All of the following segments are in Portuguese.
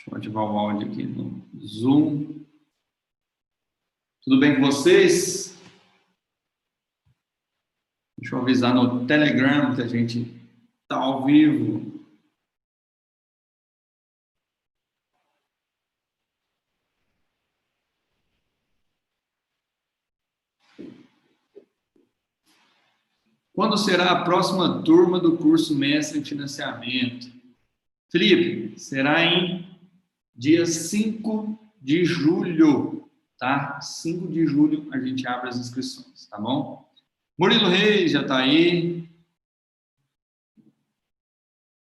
Deixa eu ativar o áudio aqui no Zoom. Tudo bem com vocês? Deixa eu avisar no Telegram que a gente está ao vivo. Quando será a próxima turma do curso Mestre em Financiamento? Felipe, será em dia 5 de julho, tá? 5 de julho a gente abre as inscrições, tá bom? Murilo Reis já está aí.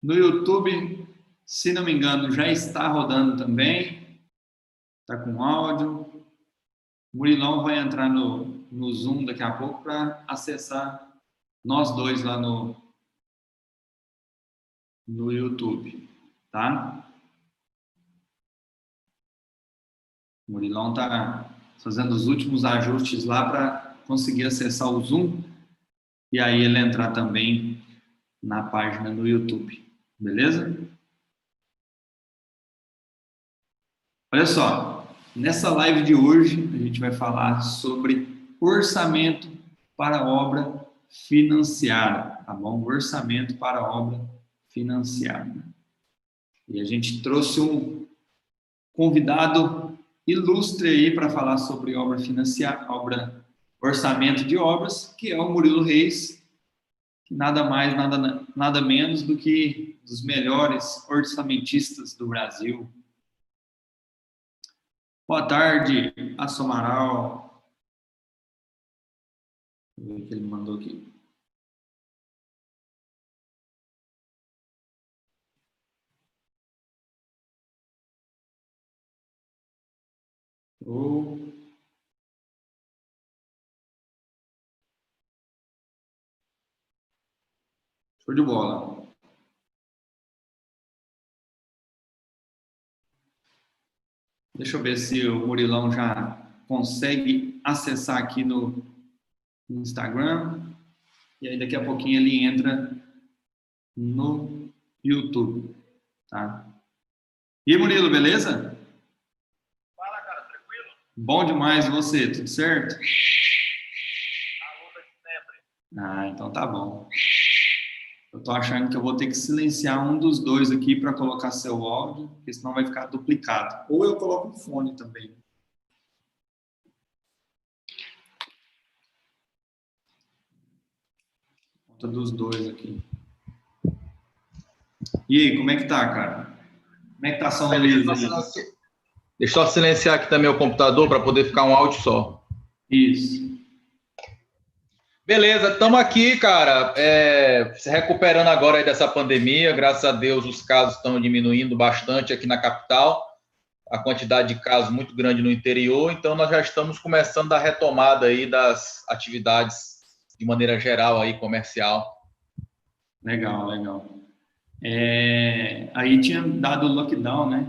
No YouTube, se não me engano, já está rodando também. Está com áudio. O Murilão vai entrar no Zoom daqui a pouco para acessar nós dois lá no YouTube, tá? O Murilão está fazendo os últimos ajustes lá para conseguir acessar o Zoom e aí ele entrar também na página do YouTube, beleza? Olha só, nessa live de hoje a gente vai falar sobre orçamento para obra financiada, tá bom? Orçamento para obra financiada. E a gente trouxe um convidado ilustre aí para falar sobre obra financiada, orçamento de obras, que é o Murilo Reis, que nada mais, nada menos do que dos melhores orçamentistas do Brasil. Boa tarde, Assomaral. Deixa eu ver o que ele mandou aqui. Show de bola. Deixa eu ver se o Murilão já consegue acessar aqui no Instagram. E aí daqui a pouquinho ele entra no YouTube, tá? E aí, Murilo, beleza? Fala, cara, tranquilo? Bom demais, você, tudo certo? A luta de sempre. Ah, então tá bom. Eu tô achando que eu vou ter que silenciar um dos dois aqui para colocar seu áudio, porque senão vai ficar duplicado. Ou eu coloco o fone também. Conta dos dois aqui. E aí, como é que tá, cara? Como é que tá São Luís aí? Deixa eu só silenciar aqui também o computador para poder ficar um áudio só. Isso. Beleza, estamos aqui, cara, se recuperando agora aí dessa pandemia. Graças a Deus os casos estão diminuindo bastante aqui na capital. A quantidade de casos muito grande no interior. Então nós já estamos começando a retomada aí das atividades de maneira geral aí, comercial. Legal, legal. Aí tinha dado o lockdown, né?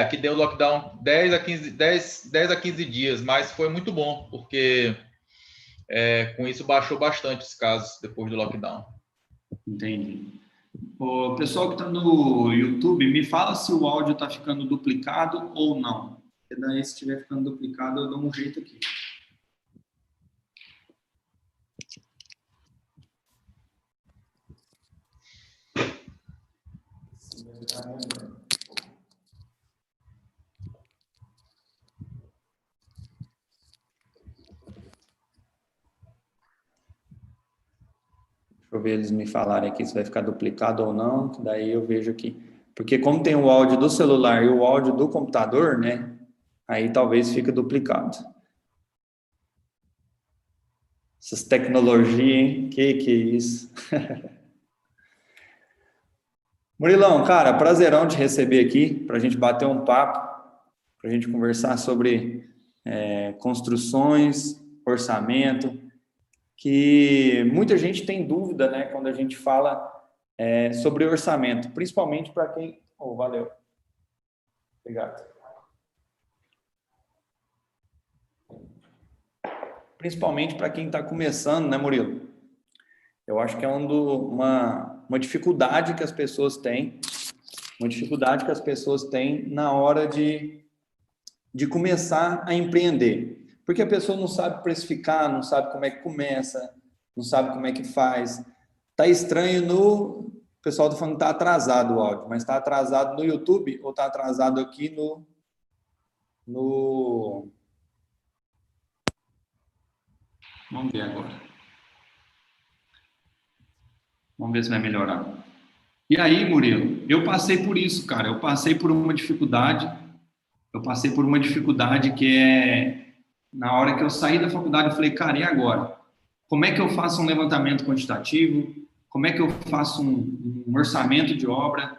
Aqui deu lockdown 10 a 15 dias, mas foi muito bom, porque com isso baixou bastante os casos depois do lockdown. Entendi. O pessoal que está no YouTube, me fala se o áudio está ficando duplicado ou não. Porque daí, se estiver ficando duplicado, eu dou um jeito aqui. Deixa eu ver eles me falarem aqui se vai ficar duplicado ou não, que daí eu vejo aqui. Porque como tem o áudio do celular e o áudio do computador, né? Aí talvez fique duplicado. Essas tecnologias, hein? Que é isso? Murilão, cara, prazerão te receber aqui, para a gente bater um papo, para a gente conversar sobre construções, orçamento, que muita gente tem dúvida, né, quando a gente fala sobre orçamento, principalmente para quem... Oh, valeu. Obrigado. Principalmente para quem está começando, né, Murilo? Eu acho que é uma dificuldade que as pessoas têm Uma dificuldade que as pessoas têm na hora de começar a empreender. Porque a pessoa não sabe precificar, não sabe como é que começa, não sabe como é que faz. Tá estranho no... O pessoal está falando que está atrasado o áudio, mas está atrasado no YouTube ou está atrasado aqui no... Vamos ver agora. Vamos ver se vai melhorar. E aí, Murilo, eu passei por isso, cara. Eu passei por uma dificuldade. Que é... Na hora que eu saí da faculdade, eu falei, cara, e agora? Como é que eu faço um levantamento quantitativo? Como é que eu faço um orçamento de obra?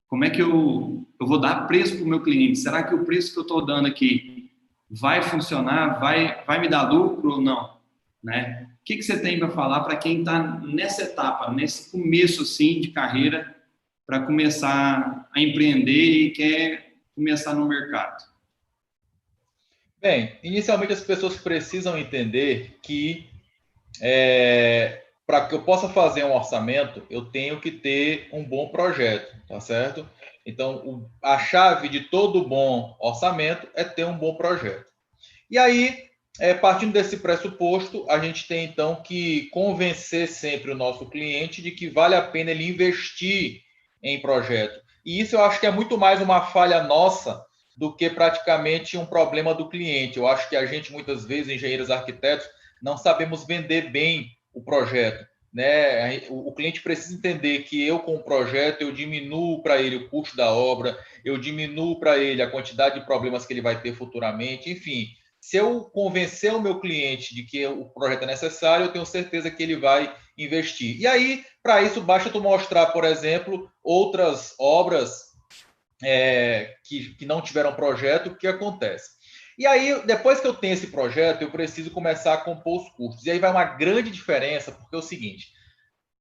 Como é que eu vou dar preço para o meu cliente? Será que o preço que eu estou dando aqui vai funcionar? Vai me dar lucro ou não? Né? O que você tem para falar para quem está nessa etapa, nesse começo assim, de carreira, para começar a empreender e quer começar no mercado? Bem, inicialmente as pessoas precisam entender que para que eu possa fazer um orçamento, eu tenho que ter um bom projeto, tá certo? Então, a chave de todo bom orçamento é ter um bom projeto. E aí, partindo desse pressuposto, a gente tem então que convencer sempre o nosso cliente de que vale a pena ele investir em projeto. E isso eu acho que é muito mais uma falha nossa do que praticamente um problema do cliente. Eu acho que a gente, muitas vezes, engenheiros arquitetos, não sabemos vender bem o projeto. Né? O cliente precisa entender que eu, com o projeto, eu diminuo para ele o custo da obra, eu diminuo para ele a quantidade de problemas que ele vai ter futuramente, enfim. Se eu convencer o meu cliente de que o projeto é necessário, eu tenho certeza que ele vai investir. E aí, para isso, basta tu mostrar, por exemplo, outras obras que não tiveram projeto, o que acontece? E aí, depois que eu tenho esse projeto, eu preciso começar a compor os custos. E aí vai uma grande diferença, porque é o seguinte,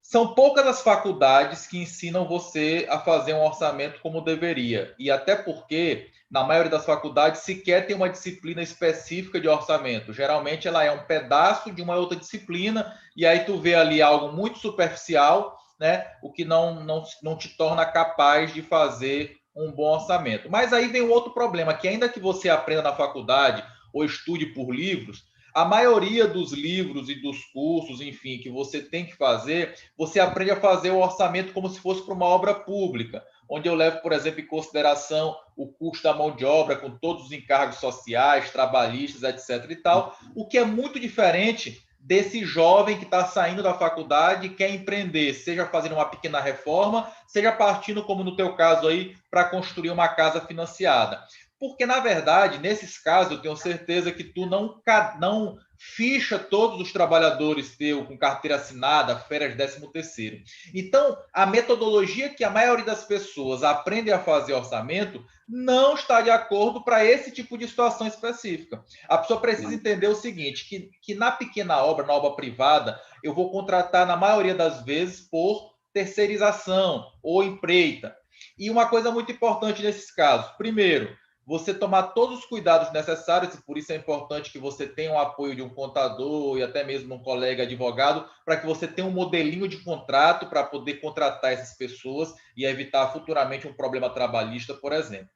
são poucas as faculdades que ensinam você a fazer um orçamento como deveria. E até porque, na maioria das faculdades, sequer tem uma disciplina específica de orçamento. Geralmente, ela é um pedaço de uma outra disciplina, e aí tu vê ali algo muito superficial, né? O que não te torna capaz de fazer um bom orçamento. Mas aí vem um outro problema, que ainda que você aprenda na faculdade ou estude por livros, a maioria dos livros e dos cursos, enfim, que você tem que fazer, você aprende a fazer o orçamento como se fosse para uma obra pública, onde eu levo, por exemplo, em consideração o custo da mão de obra com todos os encargos sociais, trabalhistas, etc. e tal, o que é muito diferente desse jovem que está saindo da faculdade e quer empreender, seja fazendo uma pequena reforma, seja partindo, como no teu caso aí, para construir uma casa financiada. Porque, na verdade, nesses casos, eu tenho certeza que tu não ficha todos os trabalhadores teu com carteira assinada, férias 13º. Então, a metodologia que a maioria das pessoas aprendem a fazer orçamento não está de acordo para esse tipo de situação específica. A pessoa precisa entender o seguinte, que na pequena obra, na obra privada, eu vou contratar, na maioria das vezes, por terceirização ou empreita. E uma coisa muito importante nesses casos, primeiro, você tomar todos os cuidados necessários, e por isso é importante que você tenha o apoio de um contador e até mesmo um colega advogado, para que você tenha um modelinho de contrato para poder contratar essas pessoas e evitar futuramente um problema trabalhista, por exemplo.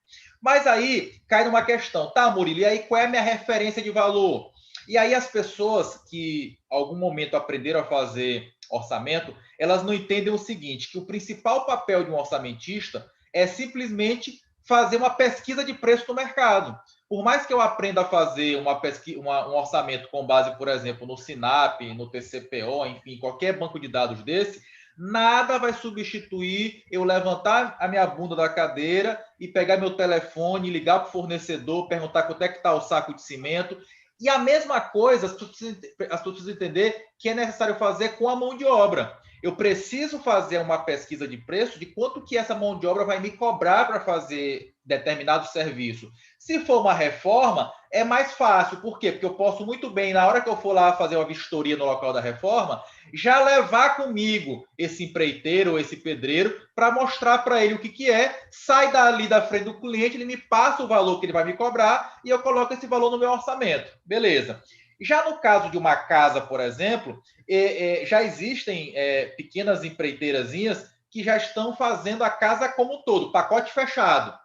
Mas aí cai numa questão, tá, Murilo, e aí qual é a minha referência de valor? E aí as pessoas que em algum momento aprenderam a fazer orçamento, elas não entendem o seguinte, que o principal papel de um orçamentista é simplesmente fazer uma pesquisa de preço no mercado. Por mais que eu aprenda a fazer um orçamento com base, por exemplo, no Sinap, no TCPO, enfim, qualquer banco de dados desse, nada vai substituir eu levantar a minha bunda da cadeira e pegar meu telefone, ligar para o fornecedor, perguntar quanto é que está o saco de cimento. E a mesma coisa, as pessoas precisam entender que é necessário fazer com a mão de obra. Eu preciso fazer uma pesquisa de preço de quanto que essa mão de obra vai me cobrar para fazer determinado serviço. Se for uma reforma, é mais fácil. Por quê? Porque eu posso muito bem, na hora que eu for lá fazer uma vistoria no local da reforma, já levar comigo esse empreiteiro ou esse pedreiro para mostrar para ele o que é, sai dali da frente do cliente, ele me passa o valor que ele vai me cobrar e eu coloco esse valor no meu orçamento. Beleza. Já no caso de uma casa, por exemplo, já existem pequenas empreiteirazinhas que já estão fazendo a casa como um todo, pacote fechado.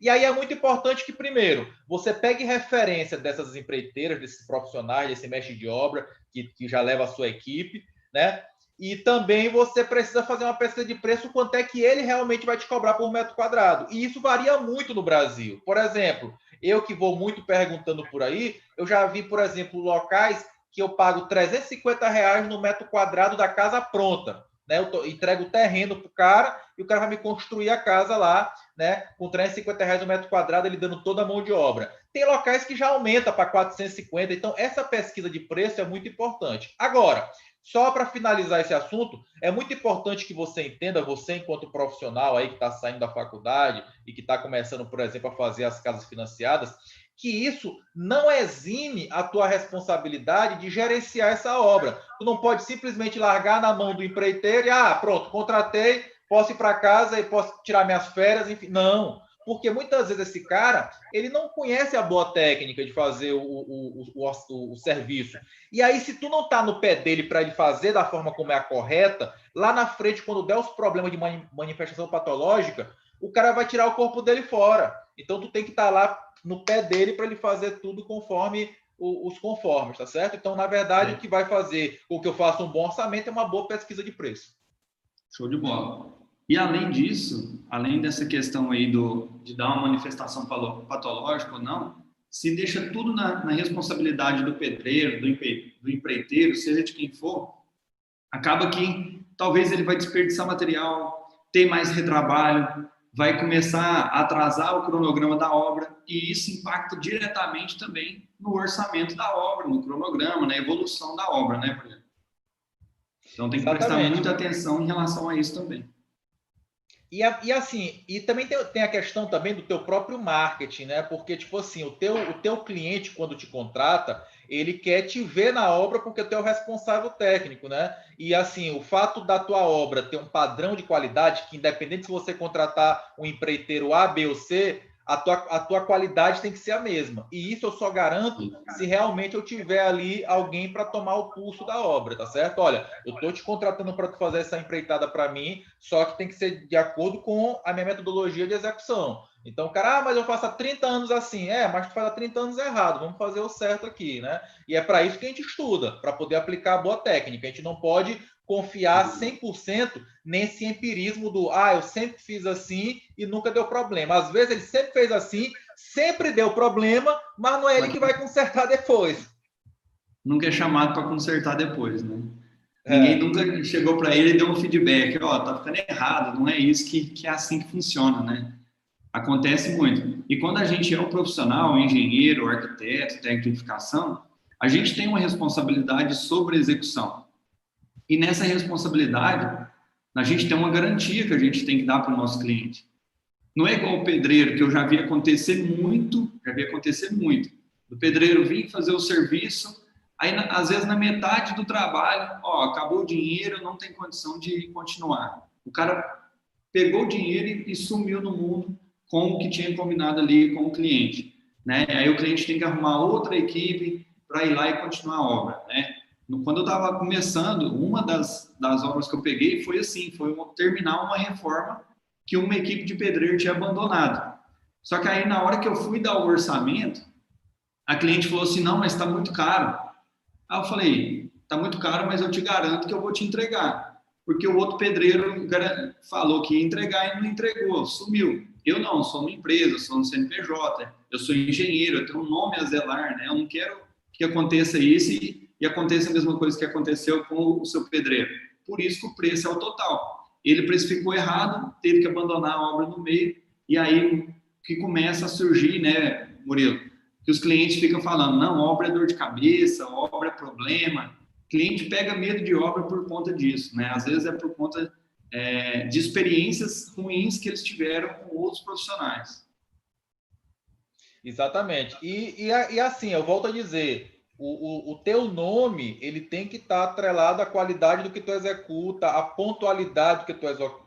E aí é muito importante que, primeiro, você pegue referência dessas empreiteiras, desses profissionais, desse mestre de obra, que já leva a sua equipe, né? E também você precisa fazer uma pesquisa de preço, quanto é que ele realmente vai te cobrar por metro quadrado. E isso varia muito no Brasil. Por exemplo, eu que vou muito perguntando por aí, eu já vi, por exemplo, locais que eu pago R$ 350 no metro quadrado da casa pronta. Né? Eu entrego o terreno para o cara e o cara vai me construir a casa lá, né? Com R$ 350 no metro quadrado, ele dando toda a mão de obra. Tem locais que já aumenta para 450, então essa pesquisa de preço é muito importante. Agora, só para finalizar esse assunto, é muito importante que você entenda, você enquanto profissional aí que está saindo da faculdade e que está começando, por exemplo, a fazer as casas financiadas, que isso não exime a tua responsabilidade de gerenciar essa obra. Tu não pode simplesmente largar na mão do empreiteiro e, pronto, contratei, posso ir para casa e posso tirar minhas férias, enfim. Não, porque muitas vezes esse cara, ele não conhece a boa técnica de fazer o serviço. E aí, se tu não tá no pé dele para ele fazer da forma como é a correta, lá na frente, quando der os problemas de manifestação patológica, o cara vai tirar o corpo dele fora. Então, tu tem que estar lá no pé dele para ele fazer tudo conforme os conformes, tá certo? Então, na verdade, o que vai fazer com que eu faça um bom orçamento é uma boa pesquisa de preço. Show de bola. E além disso, além dessa questão aí de dar uma manifestação patológica ou não, se deixa tudo na responsabilidade do pedreiro, do empreiteiro, seja de quem for, acaba que talvez ele vai desperdiçar material, ter mais retrabalho, vai começar a atrasar o cronograma da obra e isso impacta diretamente também no orçamento da obra, no cronograma, na evolução da obra, né, por exemplo? Então tem que prestar muita atenção em relação a isso também. E assim, e também tem a questão também do teu próprio marketing, né? Porque, tipo assim, o teu cliente, quando te contrata, ele quer te ver na obra porque tu é o responsável técnico, né? E assim, o fato da tua obra ter um padrão de qualidade, que independente se você contratar um empreiteiro A, B ou C, a tua qualidade tem que ser a mesma. E isso eu só garanto se realmente eu tiver ali alguém para tomar o pulso da obra, tá certo? Olha, eu estou te contratando para tu fazer essa empreitada para mim, só que tem que ser de acordo com a minha metodologia de execução. Então, o cara, mas eu faço há 30 anos assim. Mas tu faz há 30 anos errado, vamos fazer o certo aqui, né? E é para isso que a gente estuda, para poder aplicar a boa técnica. A gente não pode confiar 100% nesse empirismo do eu sempre fiz assim e nunca deu problema. Às vezes ele sempre fez assim, sempre deu problema, mas não é ele que vai consertar depois. Nunca é chamado para consertar depois, né? Ninguém nunca chegou para ele e deu um feedback, tá ficando errado, não é isso que é assim que funciona, né? Acontece muito. E quando a gente é um profissional, engenheiro, arquiteto, técnico de edificação, a gente tem uma responsabilidade sobre a execução. E nessa responsabilidade, a gente tem uma garantia que a gente tem que dar para o nosso cliente. Não é igual o pedreiro, que eu já vi acontecer muito, do pedreiro vir fazer o serviço, aí às vezes na metade do trabalho, acabou o dinheiro, não tem condição de continuar. O cara pegou o dinheiro e sumiu no mundo com o que tinha combinado ali com o cliente, né? Aí o cliente tem que arrumar outra equipe para ir lá e continuar a obra, né? Quando eu estava começando, uma das obras que eu peguei foi assim, foi terminar uma reforma que uma equipe de pedreiro tinha abandonado. Só que aí, na hora que eu fui dar o orçamento, a cliente falou assim, não, mas está muito caro. Aí eu falei, está muito caro, mas eu te garanto que eu vou te entregar. Porque o outro pedreiro falou que ia entregar e não entregou, sumiu. Eu não, sou uma empresa, sou um CNPJ, eu sou engenheiro, eu tenho um nome a zelar, né? Eu não quero que aconteça isso e aconteça a mesma coisa que aconteceu com o seu pedreiro. Por isso que o preço é o total. Ele precificou errado, teve que abandonar a obra no meio, e aí que começa a surgir, né, Murilo, que os clientes ficam falando, não, obra é dor de cabeça, obra é problema. O cliente pega medo de obra por conta disso, né? Às vezes é por conta de experiências ruins que eles tiveram com outros profissionais. Exatamente. E assim, eu volto a dizer, o teu nome, ele tem que estar atrelado à qualidade do que tu executa, à pontualidade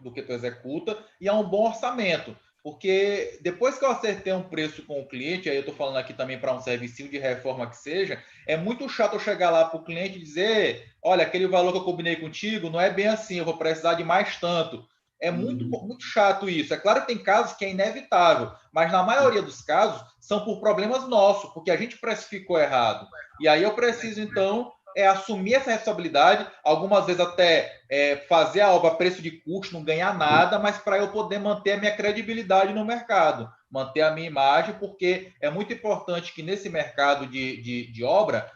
do que tu executa e a um bom orçamento. Porque depois que eu acertei um preço com o cliente, aí eu estou falando aqui também para um serviço de reforma que seja, é muito chato eu chegar lá para o cliente e dizer, olha, aquele valor que eu combinei contigo não é bem assim, eu vou precisar de mais tanto. É muito chato isso. É claro que tem casos que é inevitável, mas na maioria dos casos são por problemas nossos, porque a gente precificou errado. E aí eu preciso, então, assumir essa responsabilidade, algumas vezes até fazer a obra a preço de custo, não ganhar nada, mas para eu poder manter a minha credibilidade no mercado, manter a minha imagem, porque é muito importante que nesse mercado de obra,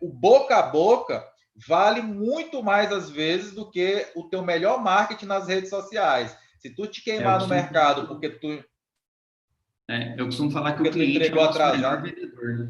o boca a boca vale muito mais, às vezes, do que o teu melhor marketing nas redes sociais. Se tu te queimar no mercado porque tu... eu costumo falar que o cliente é o nosso melhor vendedor,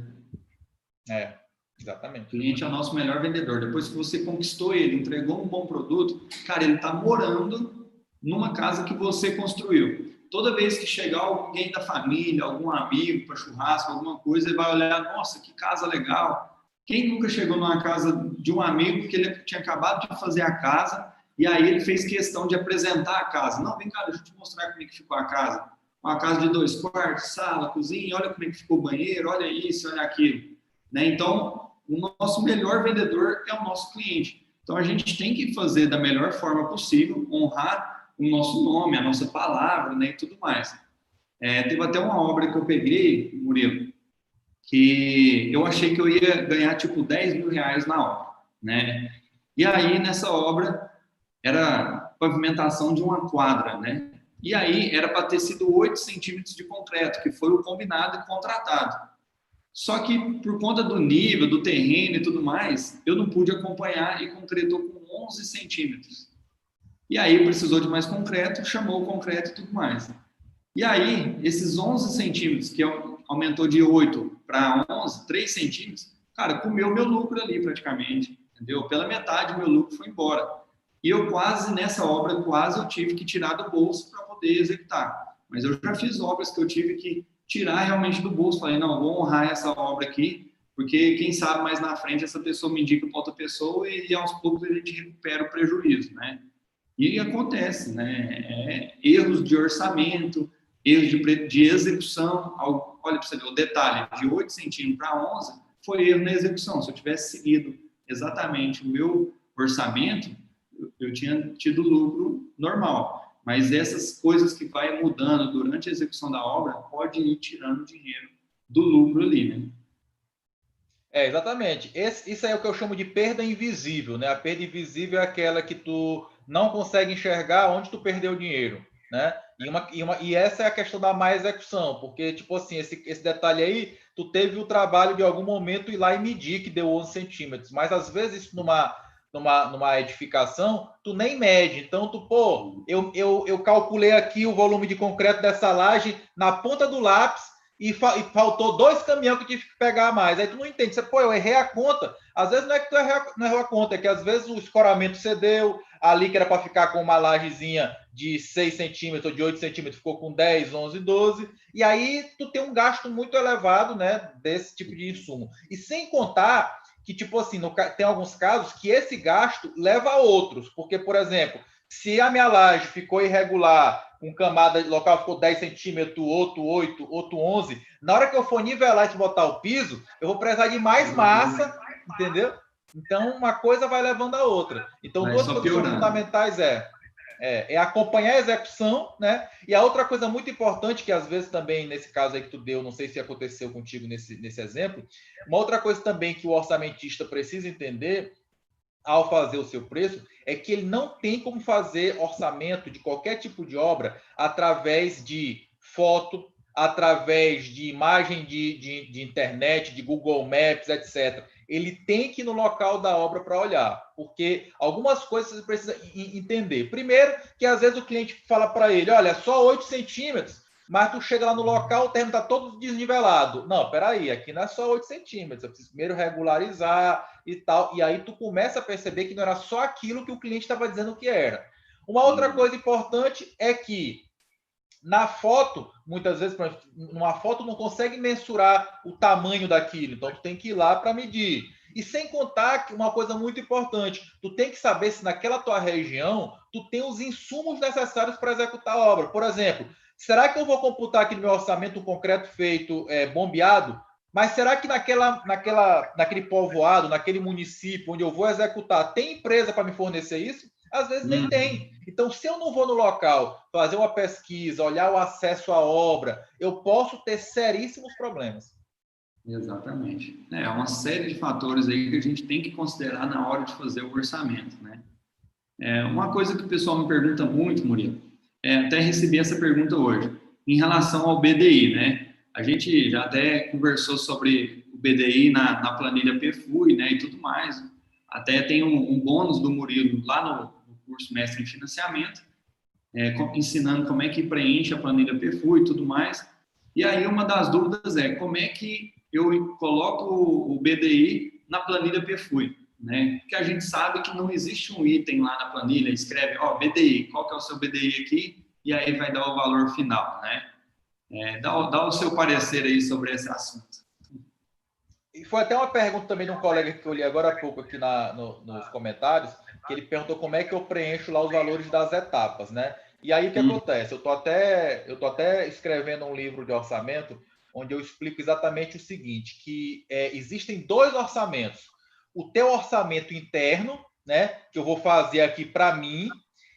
né? Exatamente. O cliente é o nosso melhor vendedor. Depois que você conquistou ele, entregou um bom produto, cara, ele está morando numa casa que você construiu. Toda vez que chegar alguém da família, algum amigo para churrasco, alguma coisa, ele vai olhar, nossa, que casa legal. Quem nunca chegou numa casa de um amigo que ele tinha acabado de fazer a casa e aí ele fez questão de apresentar a casa? Não, vem cá, deixa eu te mostrar como é que ficou a casa. Uma casa de 2 quartos, sala, cozinha, olha como é que ficou o banheiro, olha isso, olha aquilo. Né? Então, o nosso melhor vendedor é o nosso cliente. Então, a gente tem que fazer da melhor forma possível, honrar o nosso nome, a nossa palavra, né, e tudo mais. Teve até uma obra que eu peguei, Murilo, que eu achei que eu ia ganhar tipo 10 mil reais na obra, né? E aí, nessa obra, era pavimentação de uma quadra, né? E aí, era para ter sido 8 centímetros de concreto, que foi o combinado e contratado. Só que, por conta do nível, do terreno e tudo mais, eu não pude acompanhar e concretou com 11 centímetros. E aí, precisou de mais concreto, chamou o concreto e tudo mais. E aí, esses 11 centímetros, que aumentou de 8 para 11, 3 centímetros, cara, comeu meu lucro ali praticamente, entendeu? Pela metade, meu lucro foi embora. E eu quase, nessa obra, eu tive que tirar do bolso para poder executar. Mas eu já fiz obras que eu tive que tirar realmente do bolso. Falei, não, vou honrar essa obra aqui, porque quem sabe mais na frente essa pessoa me indica para outra pessoa e aos poucos a gente recupera o prejuízo, né? E acontece, né? Erros de orçamento, erros de execução. Olha para você ver, o detalhe, de 8 centímetros para 11 foi erro na execução. Se eu tivesse seguido exatamente o meu orçamento, eu tinha tido lucro normal. Mas essas coisas que vai mudando durante a execução da obra pode ir tirando dinheiro do lucro ali, né? Exatamente. Isso é o que eu chamo de perda invisível, né? A perda invisível é aquela que tu não consegue enxergar onde tu perdeu o dinheiro, né? E essa é a questão da má execução, porque, tipo assim, esse detalhe aí, tu teve o trabalho de algum momento ir lá e medir que deu 11 centímetros, mas às vezes numa edificação, tu nem mede. Então, eu calculei aqui o volume de concreto dessa laje na ponta do lápis, e faltou 2 caminhões que eu tive que pegar a mais. Aí tu não entende. Você, eu errei a conta. Às vezes não é que tu não errou a conta, é que às vezes o escoramento cedeu, ali que era para ficar com uma lajezinha de 6 centímetros ou de 8 centímetros, ficou com 10, 11, 12. E aí tu tem um gasto muito elevado, né, desse tipo de insumo. E sem contar que, tipo assim, tem alguns casos que esse gasto leva a outros. Porque, por exemplo, se a minha laje ficou irregular, com camada local ficou 10 centímetros, outro 8, outro 11, na hora que eu for nivelar e botar o piso, eu vou precisar de mais massa, entendeu? Então, uma coisa vai levando a outra. Então, duas coisas são fundamentais acompanhar a execução, né? E a outra coisa muito importante, que às vezes também, nesse caso aí que tu deu, não sei se aconteceu contigo nesse exemplo, uma outra coisa também que o orçamentista precisa entender ao fazer o seu preço, é que ele não tem como fazer orçamento de qualquer tipo de obra através de foto, através de imagem de internet, de Google Maps, etc. Ele tem que ir no local da obra para olhar, porque algumas coisas você precisa entender. Primeiro, que às vezes o cliente fala para ele, olha, só 8 centímetros, mas tu chega lá no local, o terreno está todo desnivelado. Não, peraí, aqui não é só 8 centímetros, eu preciso primeiro regularizar e tal. E aí tu começa a perceber que não era só aquilo que o cliente estava dizendo que era. Uma outra coisa importante é que na foto, muitas vezes, numa foto não consegue mensurar o tamanho daquilo, então tu tem que ir lá para medir. E sem contar que uma coisa muito importante, tu tem que saber se naquela tua região tu tem os insumos necessários para executar a obra. Por exemplo, será que eu vou computar aqui no meu orçamento um concreto feito bombeado? Mas será que naquele povoado, naquele município onde eu vou executar, tem empresa para me fornecer isso? Às vezes nem tem. Então, se eu não vou no local fazer uma pesquisa, olhar o acesso à obra, eu posso ter seríssimos problemas. Exatamente. É uma série de fatores aí que a gente tem que considerar na hora de fazer o orçamento, né? Uma coisa que o pessoal me pergunta muito, Murilo, até recebi essa pergunta hoje, em relação ao BDI, né? A gente já até conversou sobre o BDI na planilha PFUI, né, e tudo mais. Até tem um bônus do Murilo lá no curso Mestre em Financiamento, ensinando como é que preenche a planilha PFUI e tudo mais. E aí uma das dúvidas é como é que eu coloco o BDI na planilha PFUI, né? Porque a gente sabe que não existe um item lá na planilha, escreve, BDI, qual que é o seu BDI aqui? E aí vai dar o valor final, né? Dá o seu parecer aí sobre esse assunto. E foi até uma pergunta também de um colega que eu li agora há pouco aqui nos comentários, que ele perguntou como é que eu preencho lá os valores das etapas, né? E aí o que acontece? Eu tô até escrevendo um livro de orçamento onde eu explico exatamente o seguinte, que existem 2 orçamentos. O teu orçamento interno, né, que eu vou fazer aqui para mim,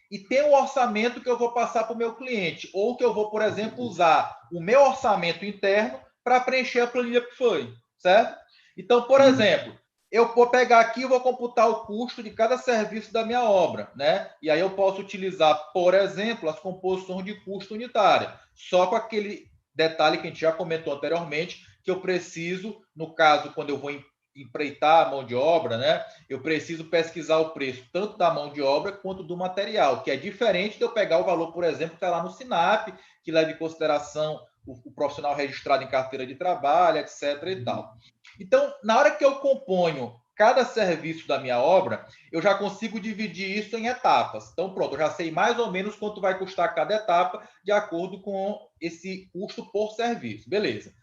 e tem o orçamento que eu vou passar para o meu cliente, ou que eu vou, por exemplo, usar o meu orçamento interno para preencher a planilha que foi, certo? Então, por exemplo, eu vou pegar aqui e vou computar o custo de cada serviço da minha obra, né? E aí eu posso utilizar, por exemplo, as composições de custo unitária, só com aquele detalhe que a gente já comentou anteriormente, que eu preciso, no caso, quando eu vou empreitar a mão de obra, né? Eu preciso pesquisar o preço tanto da mão de obra quanto do material, que é diferente de eu pegar o valor, por exemplo, que está lá no SINAP, que leva em consideração o profissional registrado em carteira de trabalho, etc. e tal. Então, na hora que eu componho cada serviço da minha obra, eu já consigo dividir isso em etapas. Então, pronto, eu já sei mais ou menos quanto vai custar cada etapa, de acordo com esse custo por serviço. Beleza,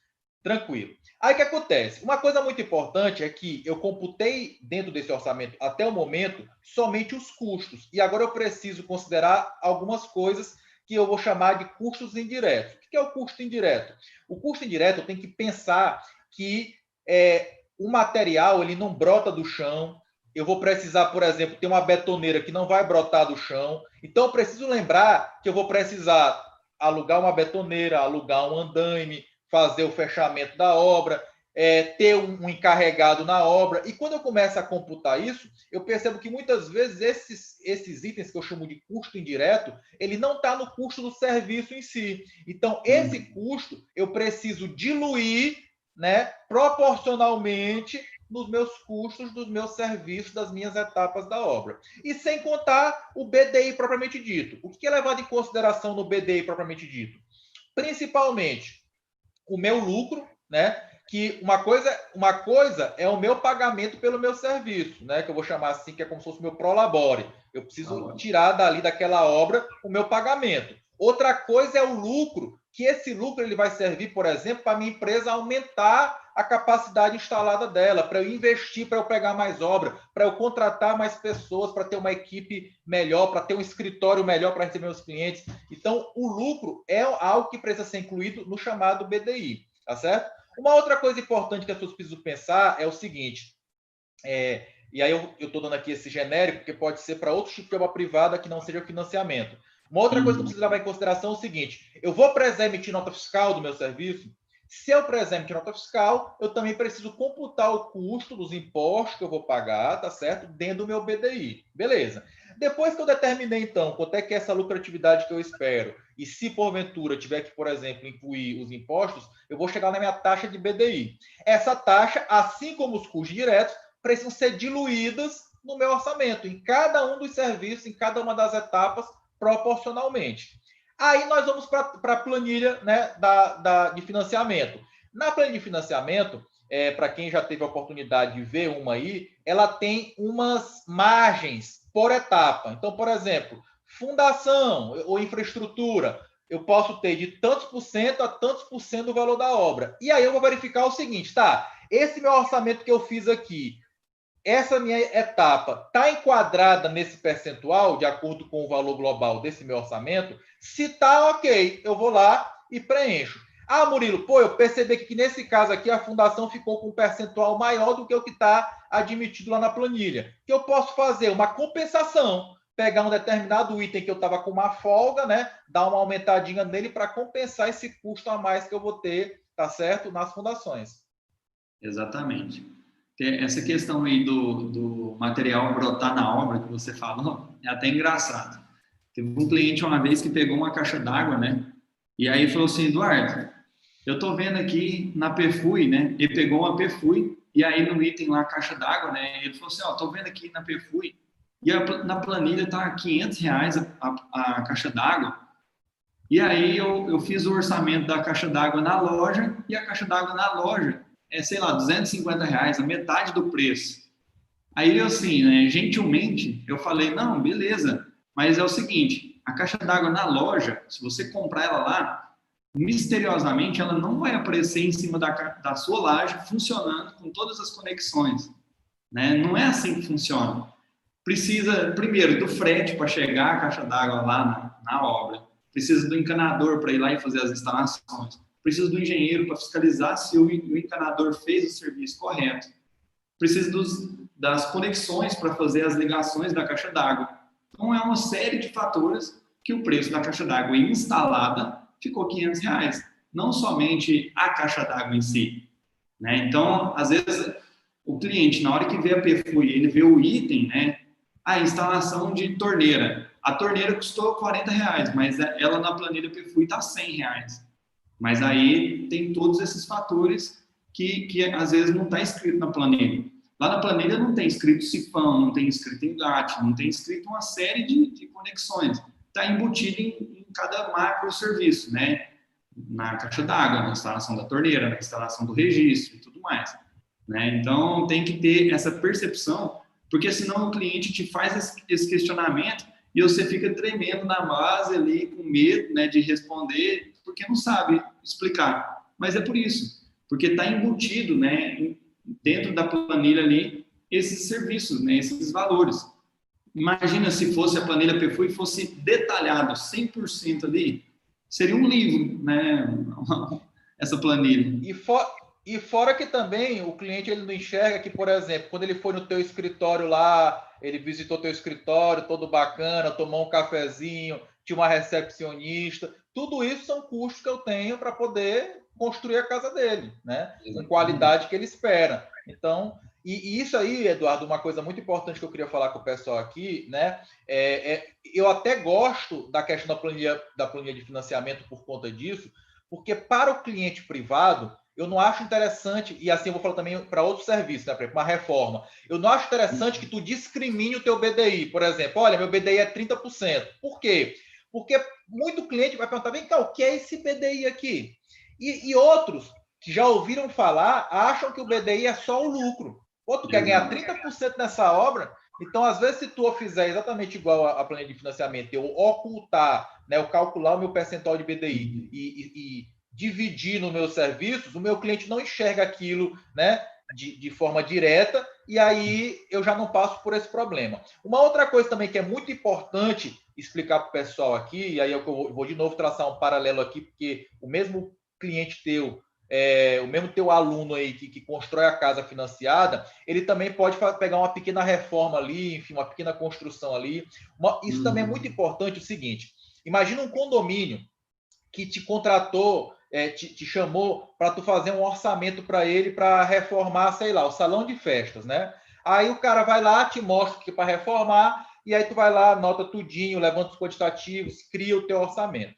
tranquilo. Aí o que acontece? Uma coisa muito importante é que eu computei dentro desse orçamento, até o momento, somente os custos. E agora eu preciso considerar algumas coisas que eu vou chamar de custos indiretos. O que é o custo indireto? O custo indireto eu tenho que pensar que o material ele não brota do chão. Eu vou precisar, por exemplo, ter uma betoneira que não vai brotar do chão. Então, eu preciso lembrar que eu vou precisar alugar uma betoneira, alugar um andaime, fazer o fechamento da obra, ter um encarregado na obra. E quando eu começo a computar isso, eu percebo que muitas vezes esses itens que eu chamo de custo indireto, ele não está no custo do serviço em si. Então, esse custo eu preciso diluir, né, proporcionalmente nos meus custos dos meus serviços, das minhas etapas da obra. E sem contar o BDI propriamente dito. O que é levado em consideração no BDI propriamente dito? Principalmente o meu lucro, né? Que uma coisa é o meu pagamento pelo meu serviço, né? Que eu vou chamar assim, que é como se fosse o meu prolabore. Eu preciso tirar dali daquela obra o meu pagamento. Outra coisa é o lucro, que esse lucro ele vai servir, por exemplo, para a minha empresa aumentar a capacidade instalada dela, para eu investir, para eu pegar mais obra, para eu contratar mais pessoas, para ter uma equipe melhor, para ter um escritório melhor para receber meus clientes. Então, o lucro é algo que precisa ser incluído no chamado BDI, tá certo? Uma outra coisa importante que as pessoas precisam pensar é o seguinte, e aí eu estou dando aqui esse genérico, porque pode ser para outro tipo de obra privada que não seja o financiamento. Uma outra coisa que eu preciso levar em consideração é o seguinte, eu vou precisar emitir nota fiscal do meu serviço? Se eu precisar emitir nota fiscal, eu também preciso computar o custo dos impostos que eu vou pagar, tá certo? Dentro do meu BDI. Beleza. Depois que eu determinei, então, quanto é que é essa lucratividade que eu espero, e se porventura tiver que, por exemplo, incluir os impostos, eu vou chegar na minha taxa de BDI. Essa taxa, assim como os custos diretos, precisam ser diluídas no meu orçamento, em cada um dos serviços, em cada uma das etapas, proporcionalmente. Aí nós vamos para a planilha, né, de financiamento. Na planilha de financiamento, para quem já teve a oportunidade de ver uma aí, ela tem umas margens por etapa. Então, por exemplo, fundação ou infraestrutura, eu posso ter de tantos por cento a tantos por cento do valor da obra. E aí eu vou verificar o seguinte, tá? Esse meu orçamento que eu fiz aqui, essa minha etapa está enquadrada nesse percentual, de acordo com o valor global desse meu orçamento? Se está, ok, eu vou lá e preencho. Ah, Murilo, eu percebi que nesse caso aqui a fundação ficou com um percentual maior do que o que está admitido lá na planilha. O que eu posso fazer? Uma compensação. pegar um determinado item que eu estava com uma folga, né? Dar uma aumentadinha nele para compensar esse custo a mais que eu vou ter, tá certo? Nas fundações. Exatamente. Essa questão aí do material brotar na obra que você falou, é até engraçado. Teve um cliente uma vez que pegou uma caixa d'água, né? E aí falou assim, Eduardo, eu tô vendo aqui na Perfui, né? Ele pegou uma Perfui e aí no item lá, caixa d'água, né? Ele falou assim, ó, tô vendo aqui na Perfui e na planilha tá R$ 500 a caixa d'água. E aí eu fiz o orçamento da caixa d'água na loja e a caixa d'água na loja é, sei lá, R$ 250, a metade do preço. Aí eu assim, né, gentilmente, eu falei, não, beleza, mas é o seguinte, a caixa d'água na loja, se você comprar ela lá, misteriosamente ela não vai aparecer em cima da sua laje funcionando com todas as conexões, né? Não é assim que funciona. Precisa, primeiro, do frete para chegar a caixa d'água lá na obra, precisa do encanador para ir lá e fazer as instalações, precisa do engenheiro para fiscalizar se o encanador fez o serviço correto, precisa das conexões para fazer as ligações da caixa d'água. Então, é uma série de fatores que o preço da caixa d'água instalada ficou R$ 500, não somente a caixa d'água em si, né? Então, às vezes, o cliente, na hora que vê a Perfui, ele vê o item, né? A instalação de torneira. A torneira custou R$ 40, mas ela na planilha Perfui está R$ 100. Mas aí tem todos esses fatores que às vezes não está escrito na planilha. Lá na planilha não tem escrito sifão, não tem escrito engate, não tem escrito uma série de conexões. Está embutido em cada macro serviço, né? Na caixa d'água, na instalação da torneira, na instalação do registro e tudo mais, né? Então tem que ter essa percepção, porque senão o cliente te faz esse questionamento e você fica tremendo na base ali, com medo, né, de responder, porque não sabe explicar. Mas é por isso, porque está embutido, né, dentro da planilha ali, esses serviços, né, esses valores. Imagina se fosse a planilha Perfui e fosse detalhado 100% ali, seria um livro, né, essa planilha. E fora que também o cliente ele não enxerga que, por exemplo, quando ele foi no teu escritório lá, ele visitou teu escritório, todo bacana, tomou um cafezinho, tinha uma recepcionista, tudo isso são custos que eu tenho para poder construir a casa dele, né? Com qualidade que ele espera. Então, e isso aí, Eduardo, uma coisa muito importante que eu queria falar com o pessoal aqui, né? Eu até gosto da questão da planilha de financiamento por conta disso, porque para o cliente privado, eu não acho interessante, e assim eu vou falar também para outros serviços, né, para uma reforma, eu não acho interessante que tu discrimine o teu BDI, por exemplo, olha, meu BDI é 30%. Por quê? Porque muito cliente vai perguntar, vem cá, o que é esse BDI aqui? E outros que já ouviram falar, acham que o BDI é só o lucro. Pô, tu quer ganhar 30% nessa obra? Então, às vezes, se tu fizer exatamente igual a planilha de financiamento, eu ocultar, né, eu calcular o meu percentual de BDI e dividir nos meus serviços, o meu cliente não enxerga aquilo, né, de forma direta, e aí eu já não passo por esse problema. Uma outra coisa também que é muito importante explicar para o pessoal aqui, e aí eu vou de novo traçar um paralelo aqui, porque o mesmo cliente teu, o mesmo teu aluno aí que constrói a casa financiada, ele também pode pegar uma pequena reforma ali, enfim, uma pequena construção ali. Isso também é muito importante, o seguinte, imagina um condomínio que te contratou, te chamou para tu fazer um orçamento para ele para reformar, sei lá, o salão de festas, né? Aí o cara vai lá, te mostra que para reformar, e aí tu vai lá, anota tudinho, levanta os quantitativos, cria o teu orçamento.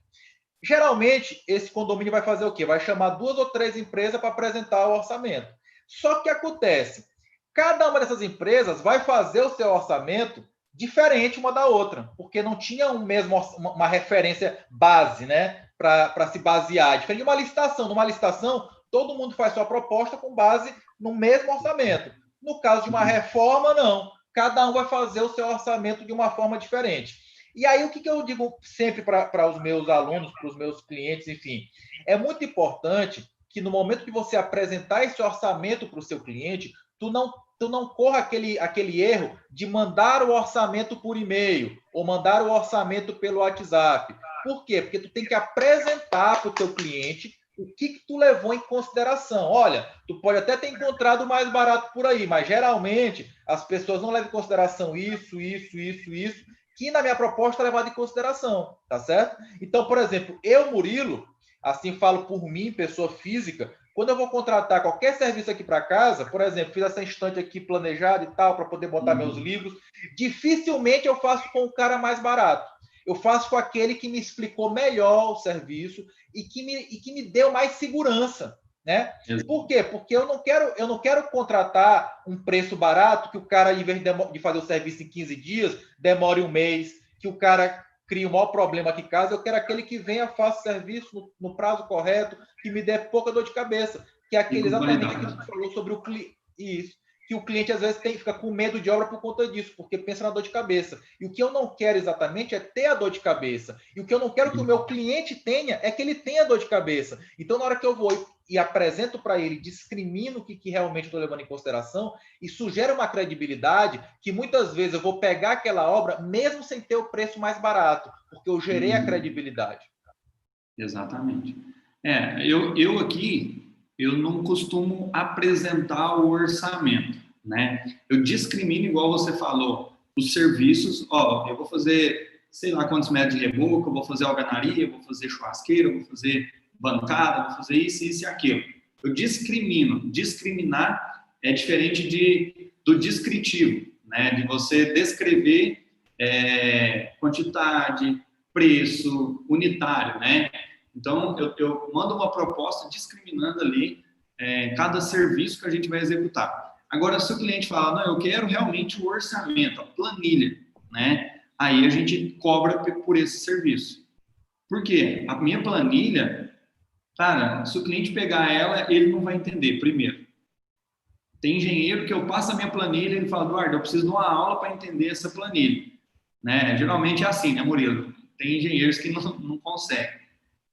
Geralmente, esse condomínio vai fazer o quê? Vai chamar 2 ou 3 empresas para apresentar o orçamento. Só que acontece, cada uma dessas empresas vai fazer o seu orçamento diferente uma da outra, porque não tinha uma referência base, né, para se basear. Diferente de uma licitação. Numa licitação, todo mundo faz sua proposta com base no mesmo orçamento. No caso de uma reforma, não. Cada um vai fazer o seu orçamento de uma forma diferente. E aí, o que eu digo sempre para os meus alunos, para os meus clientes, enfim, é muito importante que no momento que você apresentar esse orçamento para o seu cliente, tu não corra aquele erro de mandar o orçamento por e-mail ou mandar o orçamento pelo WhatsApp. Por quê? Porque tu tem que apresentar para o teu cliente o que tu levou em consideração. Olha, tu pode até ter encontrado mais barato por aí, mas geralmente as pessoas não levam em consideração isso, que na minha proposta é levado em consideração, tá certo? Então, por exemplo, eu, Murilo, assim falo por mim, pessoa física, quando eu vou contratar qualquer serviço aqui para casa, por exemplo, fiz essa estante aqui planejada e tal, para poder botar meus livros, dificilmente eu faço com o cara mais barato. Eu faço com aquele que me explicou melhor o serviço e que me deu mais segurança, né? Por quê? Porque eu não quero contratar um preço barato que o cara, em vez de fazer o serviço em 15 dias, demore um mês, que o cara cria o maior problema aqui em casa. Eu quero aquele que venha, faça o serviço no prazo correto, que me dê pouca dor de cabeça, que é aquele exatamente que tu falou sobre o cliente. Isso. Que o cliente às vezes fica com medo de obra por conta disso, porque pensa na dor de cabeça. E o que eu não quero exatamente é ter a dor de cabeça. E o que eu não quero que o meu cliente tenha é que ele tenha dor de cabeça. Então, na hora que eu vou e apresento para ele, discrimino o que realmente estou levando em consideração, isso gera uma credibilidade que muitas vezes eu vou pegar aquela obra mesmo sem ter o preço mais barato, porque eu gerei a credibilidade. Exatamente. Eu aqui, eu não costumo apresentar o orçamento, né? Eu discrimino, igual você falou, os serviços. Ó, eu vou fazer, sei lá quantos metros de reboco, eu vou fazer alvenaria, eu vou fazer churrasqueira, eu vou fazer bancada, vou fazer isso e aquilo. Eu discrimino. Discriminar é diferente do descritivo, né? De você descrever quantidade, preço, unitário, né? Então, eu mando uma proposta discriminando ali cada serviço que a gente vai executar. Agora, se o cliente fala, não, eu quero realmente o orçamento, a planilha, né? Aí a gente cobra por esse serviço. Por quê? A minha planilha, cara, se o cliente pegar ela, ele não vai entender, primeiro. Tem engenheiro que eu passo a minha planilha e ele fala, Eduardo, eu preciso de uma aula para entender essa planilha. Né? Geralmente é assim, né, Murilo? Tem engenheiros que não conseguem.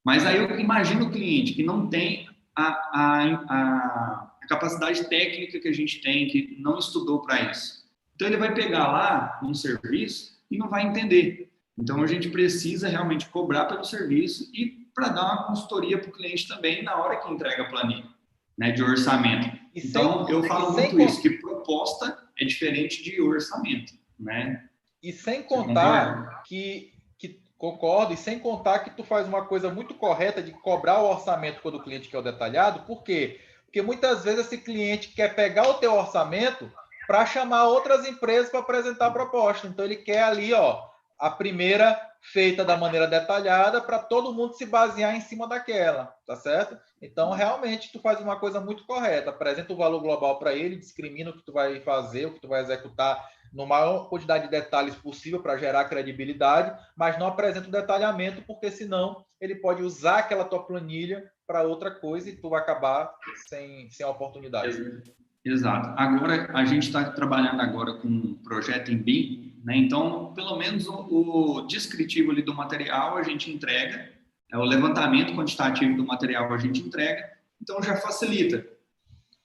Mas aí eu imagino o cliente que não tem a capacidade técnica que a gente tem, que não estudou para isso. Então ele vai pegar lá um serviço e não vai entender. Então a gente precisa realmente cobrar pelo serviço e para dar uma consultoria para o cliente também na hora que entrega a planilha, né, de orçamento. Então eu falo muito isso, que proposta é diferente de orçamento, né? E sem contar que concordo, e sem contar que tu faz uma coisa muito correta de cobrar o orçamento quando o cliente quer o detalhado. Por quê? Porque muitas vezes esse cliente quer pegar o teu orçamento para chamar outras empresas para apresentar a proposta. Então ele quer ali, ó, a primeira feita da maneira detalhada para todo mundo se basear em cima daquela, tá certo? Então realmente tu faz uma coisa muito correta, apresenta o valor global para ele, discrimina o que tu vai fazer, o que tu vai executar na maior quantidade de detalhes possível para gerar credibilidade, mas não apresenta o detalhamento, porque senão ele pode usar aquela tua planilha para outra coisa e tu vai acabar sem a oportunidade. Exato. Agora, a gente está trabalhando agora com um projeto em BIM, né? Então, pelo menos o descritivo ali do material a gente entrega, o levantamento quantitativo do material a gente entrega, então já facilita.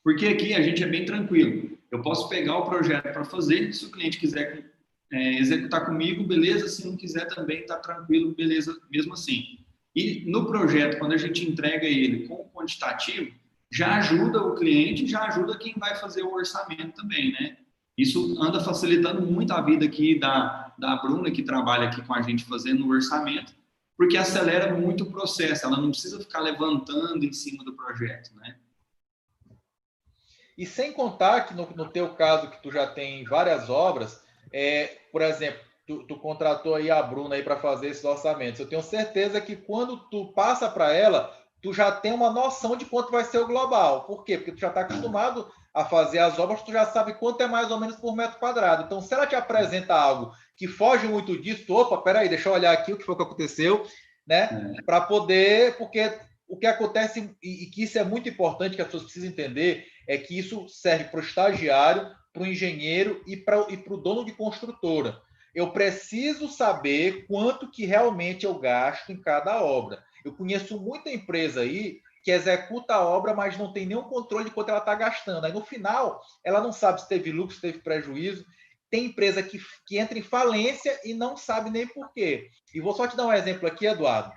Porque aqui a gente é bem tranquilo. Eu posso pegar o projeto para fazer, se o cliente quiser executar comigo, beleza. Se não quiser também, está tranquilo, beleza, mesmo assim. E no projeto, quando a gente entrega ele com o quantitativo, já ajuda o cliente, já ajuda quem vai fazer o orçamento também, né? Isso anda facilitando muito a vida aqui da Bruna, que trabalha aqui com a gente fazendo o orçamento, porque acelera muito o processo, ela não precisa ficar levantando em cima do projeto, né? E sem contar que no teu caso, que tu já tem várias obras, por exemplo, tu contratou aí a Bruna aí para fazer esses orçamentos. Eu tenho certeza que quando tu passa para ela, tu já tem uma noção de quanto vai ser o global. Por quê? Porque tu já está acostumado a fazer as obras, tu já sabe quanto é mais ou menos por metro quadrado. Então, se ela te apresenta algo que foge muito disso, tu, opa, peraí, deixa eu olhar aqui o que foi que aconteceu, né? Para poder, porque o que acontece, e que isso é muito importante, que as pessoas precisam entender, é que isso serve para o estagiário, para o engenheiro e para o dono de construtora. Eu preciso saber quanto que realmente eu gasto em cada obra. Eu conheço muita empresa aí que executa a obra, mas não tem nenhum controle de quanto ela está gastando. Aí, no final, ela não sabe se teve lucro, se teve prejuízo. Tem empresa que entra em falência e não sabe nem por quê. E vou só te dar um exemplo aqui, Eduardo.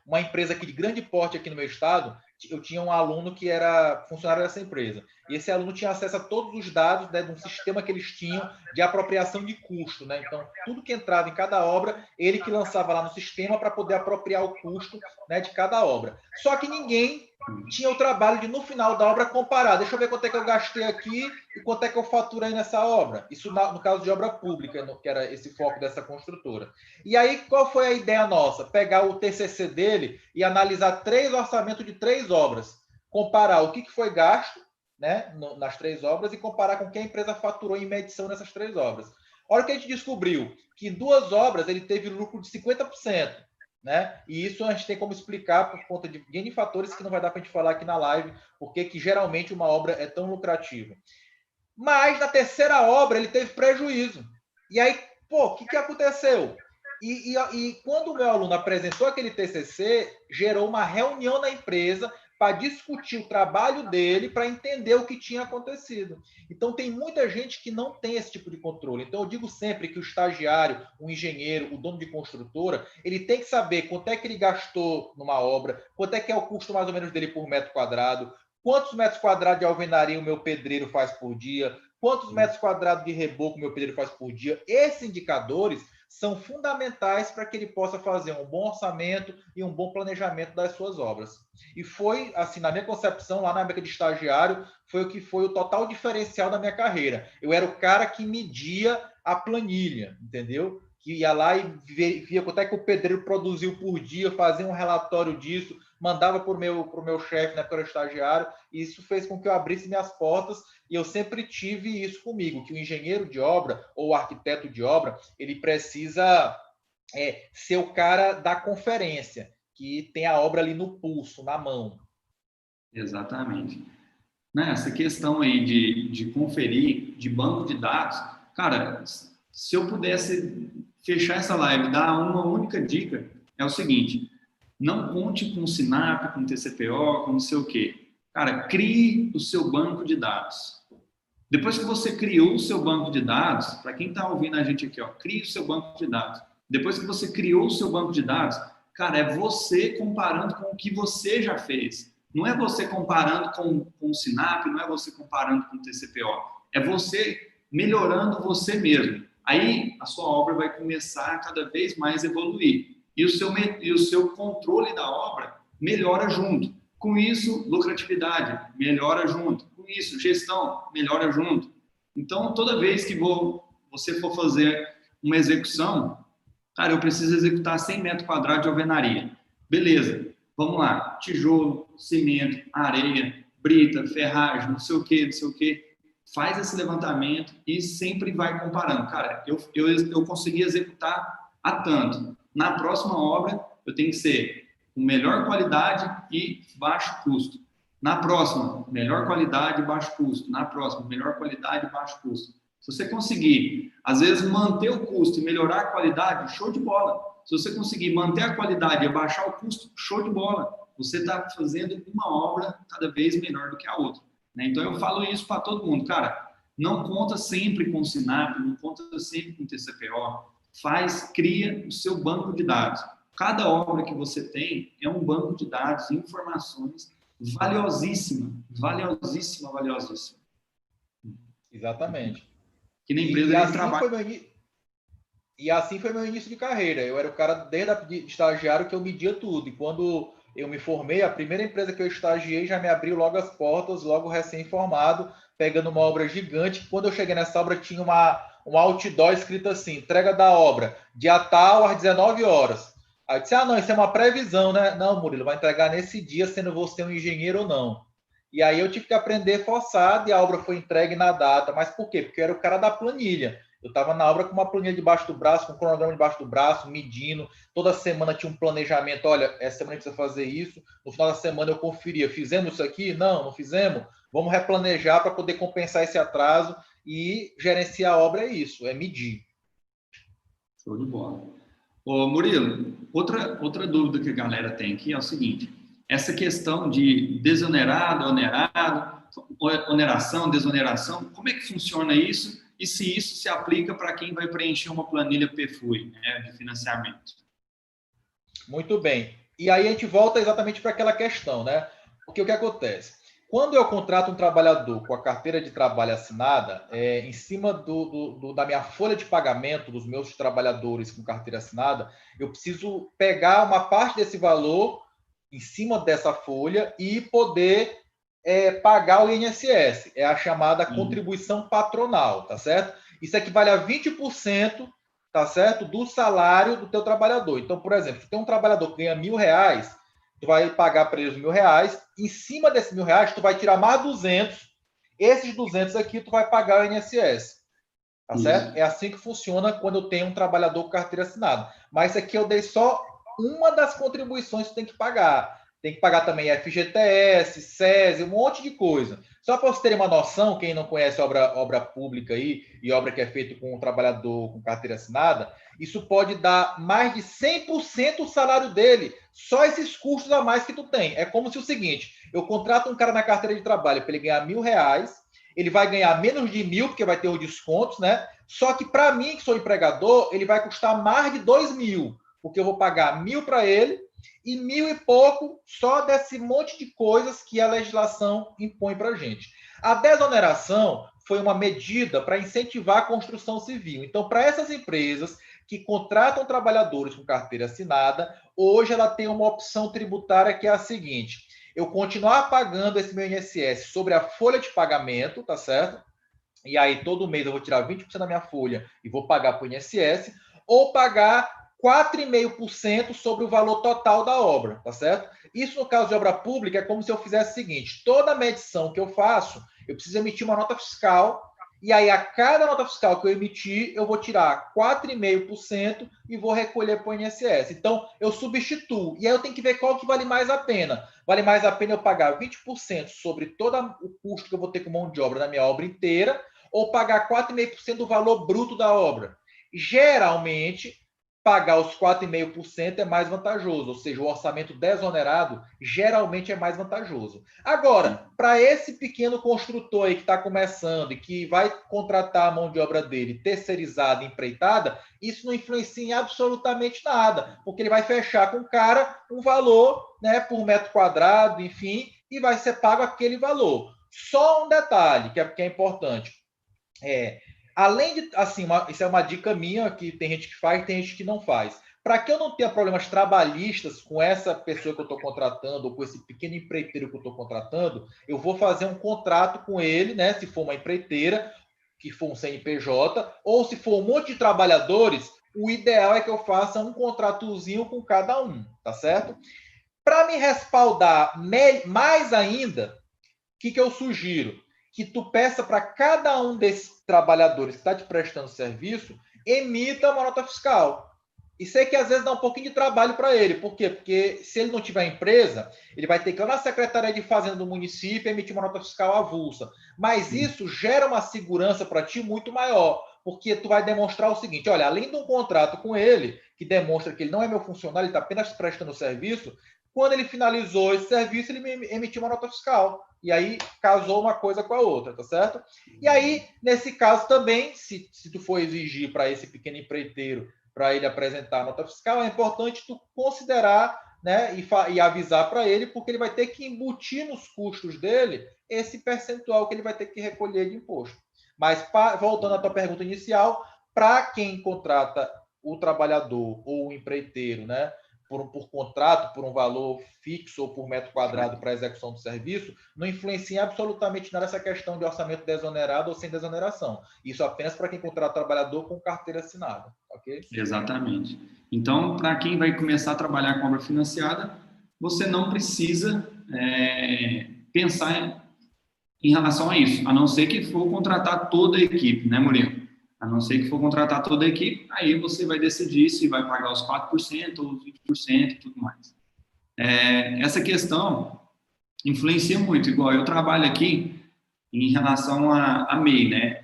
Uma empresa aqui de grande porte aqui no meu estado, eu tinha um aluno que era funcionário dessa empresa. E esse aluno tinha acesso a todos os dados, né, de um sistema que eles tinham de apropriação de custo, né? Então, tudo que entrava em cada obra, ele que lançava lá no sistema para poder apropriar o custo, né, de cada obra. Só que ninguém tinha o trabalho de, no final da obra, comparar. Deixa eu ver quanto é que eu gastei aqui e quanto é que eu faturei nessa obra. Isso no caso de obra pública, que era esse foco dessa construtora. E aí, qual foi a ideia nossa? Pegar o TCC dele e analisar 3 orçamentos de 3 obras. Comparar o que foi gasto, né, nas 3 obras e comparar com o que a empresa faturou em medição nessas 3 obras. A hora que a gente descobriu que em 2 obras ele teve lucro de 50%, né? E isso a gente tem como explicar por conta de N fatores que não vai dar para a gente falar aqui na live, porque que geralmente uma obra é tão lucrativa. Mas na 3ª obra ele teve prejuízo. E aí, pô, o que aconteceu? E quando o meu aluno apresentou aquele TCC, gerou uma reunião na empresa para discutir o trabalho dele, para entender o que tinha acontecido. Então, tem muita gente que não tem esse tipo de controle. Então, eu digo sempre que o estagiário, o engenheiro, o dono de construtora, ele tem que saber quanto é que ele gastou numa obra, quanto é que é o custo mais ou menos dele por metro quadrado, quantos metros quadrados de alvenaria o meu pedreiro faz por dia, quantos metros quadrados de reboco o meu pedreiro faz por dia. Esses indicadores são fundamentais para que ele possa fazer um bom orçamento e um bom planejamento das suas obras. E foi, assim, na minha concepção, lá na época de estagiário, foi o que foi o total diferencial da minha carreira. Eu era o cara que media a planilha, entendeu? Que ia lá e via quanto é que o pedreiro produziu por dia, fazia um relatório disso, mandava para o meu chefe, né, para o estagiário, e isso fez com que eu abrisse minhas portas, e eu sempre tive isso comigo, que o engenheiro de obra ou o arquiteto de obra, ele precisa ser o cara da conferência, que tem a obra ali no pulso, na mão. Exatamente. Essa questão aí de conferir, de banco de dados, cara, se eu pudesse fechar essa live, dar uma única dica, é o seguinte: não conte com o Sinap, com o TCPO, com não sei o quê. Cara, crie o seu banco de dados. Depois que você criou o seu banco de dados, para quem está ouvindo a gente aqui, crie o seu banco de dados. Depois que você criou o seu banco de dados, cara, é você comparando com o que você já fez. Não é você comparando com o Sinap, não é você comparando com o TCPO. É você melhorando você mesmo. Aí a sua obra vai começar a cada vez mais evoluir. E o seu controle da obra melhora junto. Com isso, lucratividade melhora junto. Com isso, gestão melhora junto. Então, toda vez que você for fazer uma execução, cara, eu preciso executar 100 metros quadrados de alvenaria. Beleza, vamos lá. Tijolo, cimento, areia, brita, ferragem, não sei o quê, não sei o quê. Faz esse levantamento e sempre vai comparando. Cara, eu consegui executar a tanto. Na próxima obra, eu tenho que ser com melhor qualidade e baixo custo. Na próxima, melhor qualidade e baixo custo. Na próxima, melhor qualidade e baixo custo. Se você conseguir, às vezes, manter o custo e melhorar a qualidade, show de bola. Se você conseguir manter a qualidade e abaixar o custo, show de bola. Você está fazendo uma obra cada vez melhor do que a outra. Então, eu falo isso para todo mundo. Cara, não conta sempre com o Sinap, não conta sempre com o TCPO. Cria o seu banco de dados. Cada obra que você tem é um banco de dados, informações valiosíssima, valiosíssima, valiosíssima. Exatamente. Que na empresa assim trabalha. E assim foi meu início de carreira. Eu era o cara, desde de estagiário, que eu media tudo. E quando eu me formei, a primeira empresa que eu estagiei já me abriu logo as portas, logo recém-formado, pegando uma obra gigante. Quando eu cheguei nessa obra, tinha um outdoor escrito assim: entrega da obra, dia tal, às 19 horas. Aí eu disse: não, isso é uma previsão, né? Não, Murilo, vai entregar nesse dia, sendo você um engenheiro ou não. E aí eu tive que aprender forçado e a obra foi entregue na data. Mas por quê? Porque eu era o cara da planilha. Eu estava na obra com uma planilha debaixo do braço, com um cronograma debaixo do braço, medindo. Toda semana tinha um planejamento. Olha, essa semana a gente precisa fazer isso. No final da semana eu conferia. Fizemos isso aqui? Não, não fizemos. Vamos replanejar para poder compensar esse atraso e gerenciar a obra. É isso, é medir. Show de bola. Ô, Murilo, outra dúvida que a galera tem aqui é o seguinte: essa questão de desonerado, onerado, oneração, desoneração, como é que funciona isso? E se isso se aplica para quem vai preencher uma planilha PFUI, né, de financiamento? Muito bem. E aí a gente volta exatamente para aquela questão, né? Porque o que acontece? Quando eu contrato um trabalhador com a carteira de trabalho assinada, em cima da minha folha de pagamento dos meus trabalhadores com carteira assinada, eu preciso pegar uma parte desse valor em cima dessa folha e poder pagar o INSS. É a chamada contribuição patronal, tá certo? Isso equivale a 20%, tá certo, do salário do teu trabalhador. Então, por exemplo, se tem um trabalhador que ganha R$ 1.000, tu vai pagar para eles R$ 1.000, em cima desses R$ 1.000, tu vai tirar mais 200, esses 200 aqui tu vai pagar o INSS, tá certo? É assim que funciona quando eu tenho um trabalhador com carteira assinada. Mas isso aqui eu dei só uma das contribuições que tu tem que pagar. Tem que pagar também FGTS, SESI, um monte de coisa. Só para vocês terem uma noção, quem não conhece obra pública aí, e obra que é feita com um trabalhador com carteira assinada, isso pode dar mais de 100% do salário dele. Só esses custos a mais que tu tem. É como se o seguinte, eu contrato um cara na carteira de trabalho para ele ganhar R$ 1.000, ele vai ganhar menos de 1.000, porque vai ter os descontos, né? Só que para mim, que sou empregador, ele vai custar mais de 2.000, porque eu vou pagar 1.000 para ele e 1.000 e pouco só desse monte de coisas que a legislação impõe para a gente. A desoneração foi uma medida para incentivar a construção civil. Então, para essas empresas que contratam trabalhadores com carteira assinada, hoje ela tem uma opção tributária que é a seguinte: eu continuar pagando esse meu INSS sobre a folha de pagamento, tá certo? E aí todo mês eu vou tirar 20% da minha folha e vou pagar para o INSS, ou pagar 4,5% sobre o valor total da obra, tá certo? Isso no caso de obra pública é como se eu fizesse o seguinte: toda medição que eu faço, eu preciso emitir uma nota fiscal, e aí a cada nota fiscal que eu emitir, eu vou tirar 4,5% e vou recolher para o INSS. Então, eu substituo. E aí eu tenho que ver qual que vale mais a pena. Vale mais a pena eu pagar 20% sobre todo o custo que eu vou ter com mão de obra na minha obra inteira, ou pagar 4,5% do valor bruto da obra? Geralmente, pagar os 4,5% é mais vantajoso, ou seja, o orçamento desonerado geralmente é mais vantajoso. Agora, para esse pequeno construtor aí que está começando e que vai contratar a mão de obra dele terceirizada, empreitada, isso não influencia em absolutamente nada, porque ele vai fechar com o cara um valor, né, por metro quadrado, enfim, e vai ser pago aquele valor. Só um detalhe que é importante. Além de, assim, isso é uma dica minha, que tem gente que faz e tem gente que não faz. Para que eu não tenha problemas trabalhistas com essa pessoa que eu estou contratando, ou com esse pequeno empreiteiro que eu estou contratando, eu vou fazer um contrato com ele, né? Se for uma empreiteira, que for um CNPJ, ou se for um monte de trabalhadores, o ideal é que eu faça um contratozinho com cada um, tá certo? Para me respaldar mais ainda, que eu sugiro? Que tu peça para cada um desses trabalhadores que está te prestando serviço, emita uma nota fiscal. E sei que às vezes dá um pouquinho de trabalho para ele. Por quê? Porque se ele não tiver empresa, ele vai ter que ir lá na Secretaria de Fazenda do município e emitir uma nota fiscal avulsa. Mas isso gera uma segurança para ti muito maior, porque tu vai demonstrar o seguinte: olha, além de um contrato com ele, que demonstra que ele não é meu funcionário, ele está apenas prestando serviço, quando ele finalizou esse serviço, ele me emitiu uma nota fiscal. E aí casou uma coisa com a outra, tá certo? E aí, nesse caso também, se tu for exigir para esse pequeno empreiteiro, para ele apresentar a nota fiscal, é importante tu considerar, né, e avisar para ele, porque ele vai ter que embutir nos custos dele esse percentual que ele vai ter que recolher de imposto. Mas, voltando à tua pergunta inicial, para quem contrata o trabalhador ou o empreiteiro, né, por contrato, por um valor fixo ou por metro quadrado para a execução do serviço, não influencia absolutamente nada essa questão de orçamento desonerado ou sem desoneração. Isso apenas para quem contrata trabalhador com carteira assinada, ok? Exatamente. Então, para quem vai começar a trabalhar com obra financiada, você não precisa pensar em relação a isso, a não ser que for contratar toda a equipe, né, Murilo? A não ser que for contratar toda a equipe, aí você vai decidir se vai pagar os 4% ou os 20% e tudo mais. Essa questão influencia muito, igual eu trabalho aqui em relação a MEI, né?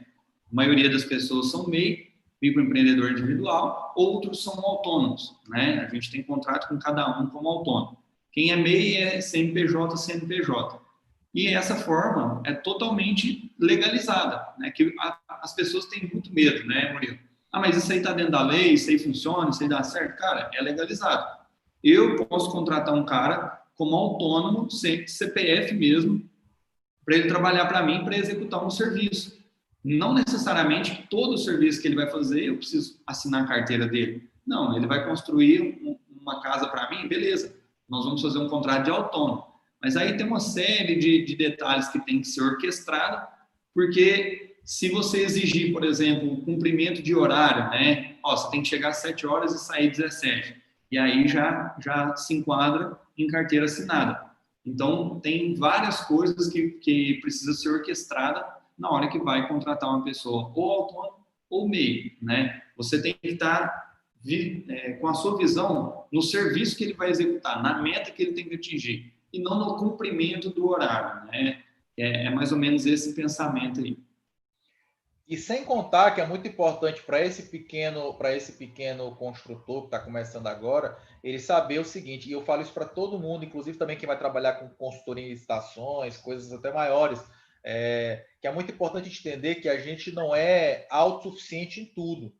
A maioria das pessoas são MEI, microempreendedor individual, outros são autônomos, né? A gente tem contrato com cada um como autônomo. Quem é MEI é CNPJ, CNPJ. E essa forma é totalmente legalizada, né? Que as pessoas têm muito medo, né, Murilo? Ah, mas isso aí está dentro da lei, isso aí funciona, isso aí dá certo. Cara, é legalizado. Eu posso contratar um cara como autônomo, sem CPF mesmo, para ele trabalhar para mim, para executar um serviço. Não necessariamente todo o serviço que ele vai fazer, eu preciso assinar a carteira dele. Não, ele vai construir uma casa para mim, beleza, nós vamos fazer um contrato de autônomo. Mas aí tem uma série de detalhes que tem que ser orquestrado, porque se você exigir, por exemplo, o cumprimento de horário, né? Ó, você tem que chegar às 7 horas e sair às 17. E aí já se enquadra em carteira assinada. Então, tem várias coisas que precisa ser orquestrada na hora que vai contratar uma pessoa, ou autônomo ou MEI, né? Você tem que estar com a sua visão no serviço que ele vai executar, na meta que ele tem que atingir, e não no cumprimento do horário, né? É mais ou menos esse pensamento aí. E sem contar que é muito importante para esse pequeno construtor que está começando agora, ele saber o seguinte, e eu falo isso para todo mundo, inclusive também quem vai trabalhar com consultoria em licitações, coisas até maiores, que é muito importante entender que a gente não é autossuficiente em tudo.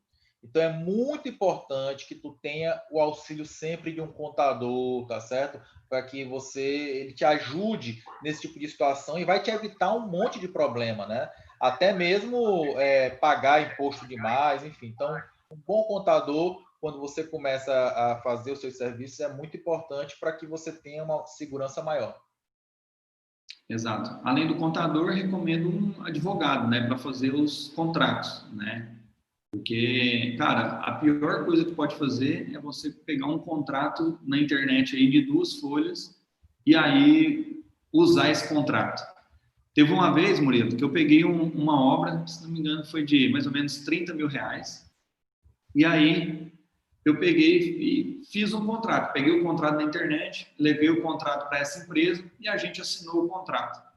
Então é muito importante que tu tenha o auxílio sempre de um contador, tá certo? Para que ele te ajude nesse tipo de situação e vai te evitar um monte de problema, né? Até mesmo pagar imposto demais, enfim. Então, um bom contador, quando você começa a fazer os seus serviços, é muito importante para que você tenha uma segurança maior. Exato. Além do contador, recomendo um advogado, né, para fazer os contratos, né? Porque, cara, a pior coisa que pode fazer é você pegar um contrato na internet aí de 2 folhas e aí usar esse contrato. Teve uma vez, Murilo, que eu peguei uma obra, se não me engano, foi de mais ou menos 30 mil reais. E aí eu peguei e fiz um contrato. Peguei o contrato na internet, levei o contrato para essa empresa e a gente assinou o contrato.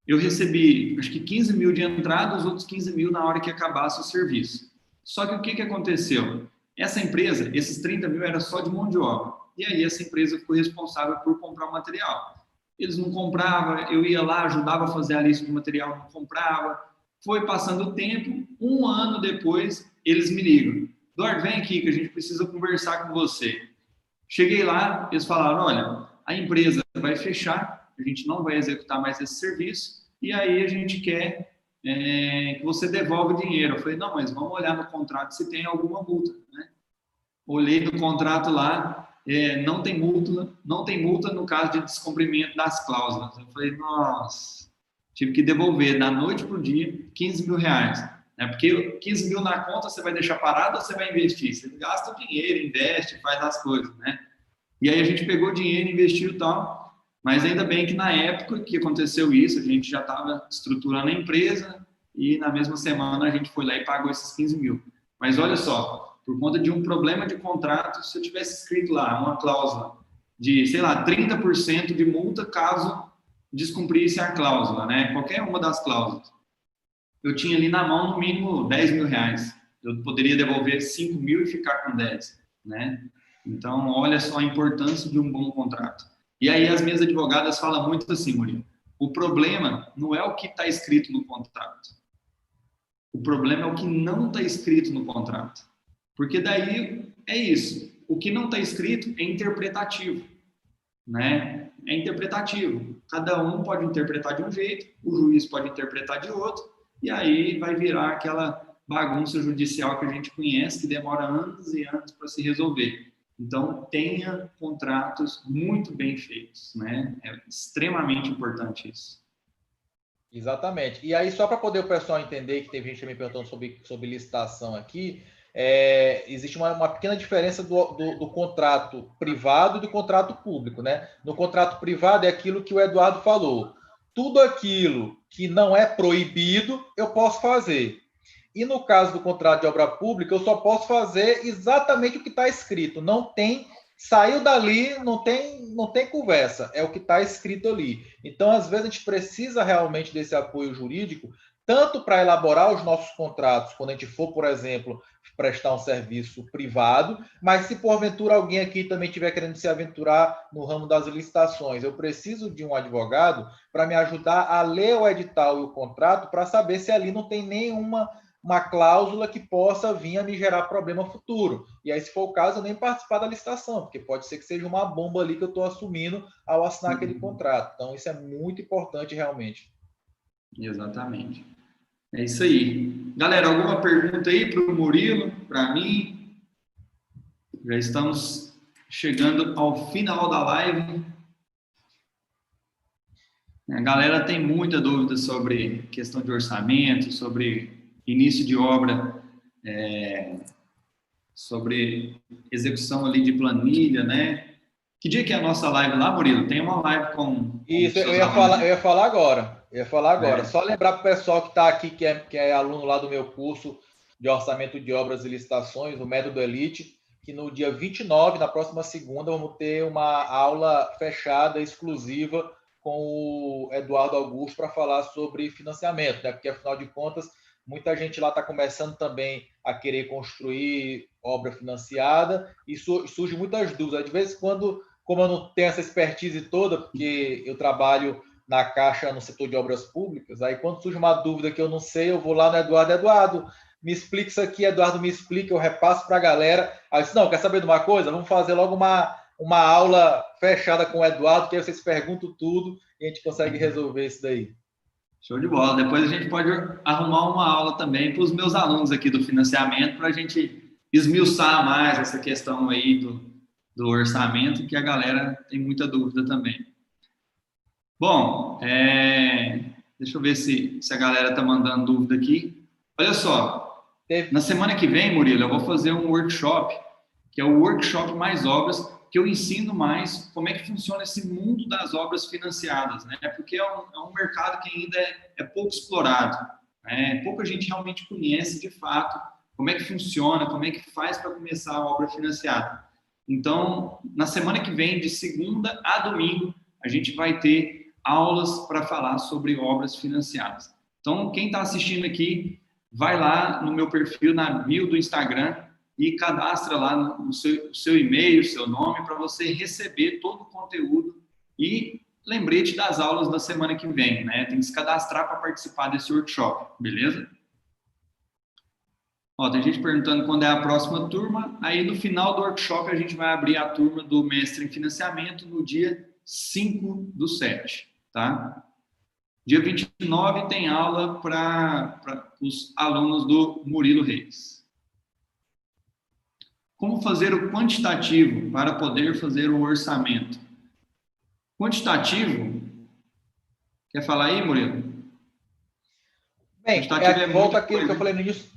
Eu recebi, acho que 15 mil de entrada, os outros 15 mil na hora que acabasse o serviço. Só que o que aconteceu? Essa empresa, esses 30 mil era só de mão de obra. E aí essa empresa ficou responsável por comprar o material. Eles não compravam, eu ia lá, ajudava a fazer a lista de material, não comprava. Foi passando o tempo, 1 ano depois, eles me ligam. Eduardo, vem aqui que a gente precisa conversar com você. Cheguei lá, eles falaram, olha, a empresa vai fechar, a gente não vai executar mais esse serviço, e aí a gente quer que você devolva o dinheiro. Eu falei, não, mas vamos olhar no contrato se tem alguma multa, né? Olhei no contrato lá, não tem multa no caso de descumprimento das cláusulas. Eu falei, nossa, tive que devolver da noite para o dia 15 mil reais. Né? Porque 15 mil na conta você vai deixar parado ou você vai investir? Você gasta o dinheiro, investe, faz as coisas, né? E aí a gente pegou o dinheiro, investiu e tal, mas ainda bem que na época que aconteceu isso, a gente já estava estruturando a empresa e na mesma semana a gente foi lá e pagou esses 15 mil. Mas olha só, por conta de um problema de contrato, se eu tivesse escrito lá uma cláusula de, sei lá, 30% de multa caso descumprisse a cláusula, né? Qualquer uma das cláusulas. Eu tinha ali na mão no mínimo 10 mil reais. Eu poderia devolver 5 mil e ficar com 10, né? Então, olha só a importância de um bom contrato. E aí as minhas advogadas falam muito assim, Murilo, o problema não é o que está escrito no contrato. O problema é o que não está escrito no contrato. Porque daí é isso. O que não está escrito é interpretativo, né? É interpretativo. Cada um pode interpretar de um jeito, o juiz pode interpretar de outro, e aí vai virar aquela bagunça judicial que a gente conhece, que demora anos e anos para se resolver. Então, tenha contratos muito bem feitos, né? É extremamente importante isso. Exatamente. E aí, só para poder o pessoal entender, que teve gente também perguntando sobre licitação aqui, existe uma pequena diferença do contrato privado e do contrato público, né? No contrato privado é aquilo que o Eduardo falou. Tudo aquilo que não é proibido, eu posso fazer. E no caso do contrato de obra pública, eu só posso fazer exatamente o que está escrito. Não tem, saiu dali, não tem conversa. É o que está escrito ali. Então, às vezes, a gente precisa realmente desse apoio jurídico, tanto para elaborar os nossos contratos, quando a gente for, por exemplo, prestar um serviço privado, mas se porventura alguém aqui também estiver querendo se aventurar no ramo das licitações, eu preciso de um advogado para me ajudar a ler o edital e o contrato para saber se ali não tem uma cláusula que possa vir a me gerar problema futuro. E aí, se for o caso, eu nem participar da licitação, porque pode ser que seja uma bomba ali que eu estou assumindo ao assinar aquele contrato. Então, isso é muito importante realmente. Exatamente. É isso aí. Galera, alguma pergunta aí para o Murilo, para mim? Já estamos chegando ao final da live. A galera tem muita dúvida sobre questão de orçamento, sobre início de obra, sobre execução ali de planilha, né? Que dia que é a nossa live lá, Murilo? Tem uma live com Isso, seus alunos. eu ia falar agora. Só lembrar para o pessoal que está aqui, que é aluno lá do meu curso de orçamento de obras e licitações, o Método Elite, que no dia 29, na próxima segunda, vamos ter uma aula fechada, exclusiva, com o Eduardo Augusto para falar sobre financiamento, né? Porque, afinal de contas, muita gente lá está começando também a querer construir obra financiada e surge muitas dúvidas. De vez em quando, como eu não tenho essa expertise toda, porque eu trabalho na Caixa, no setor de obras públicas, aí quando surge uma dúvida que eu não sei, eu vou lá no Eduardo, me explica isso aqui, Eduardo me explica, eu repasso para a galera. Aí eu disse, não, quer saber de uma coisa? Vamos fazer logo uma aula fechada com o Eduardo, que aí vocês perguntam tudo e a gente consegue resolver isso daí. Show de bola. Depois a gente pode arrumar uma aula também para os meus alunos aqui do financiamento, para a gente esmiuçar mais essa questão aí do orçamento, que a galera tem muita dúvida também. Bom, deixa eu ver se a galera está mandando dúvida aqui. Olha só, na semana que vem, Murilo, eu vou fazer um workshop, que é o workshop Mais Obras, que eu ensino mais como é que funciona esse mundo das obras financiadas, né? Porque é um mercado que ainda é pouco explorado, né? Pouca gente realmente conhece, de fato, como é que funciona, como é que faz para começar a obra financiada. Então, na semana que vem, de segunda a domingo, a gente vai ter aulas para falar sobre obras financiadas. Então, quem está assistindo aqui, vai lá no meu perfil, na bio do Instagram, e cadastra lá no seu e-mail, seu nome, para você receber todo o conteúdo e lembrete das aulas da semana que vem, né? Tem que se cadastrar para participar desse workshop, beleza? Ó, tem gente perguntando quando é a próxima turma. Aí, no final do workshop, a gente vai abrir a turma do Mestre em Financiamento no dia 5/7, tá? Dia 29 tem aula para os alunos do Murilo Reis. Como fazer o quantitativo para poder fazer o orçamento? Quantitativo? Quer falar aí, Murilo? Bem, volta aquilo que eu falei no início.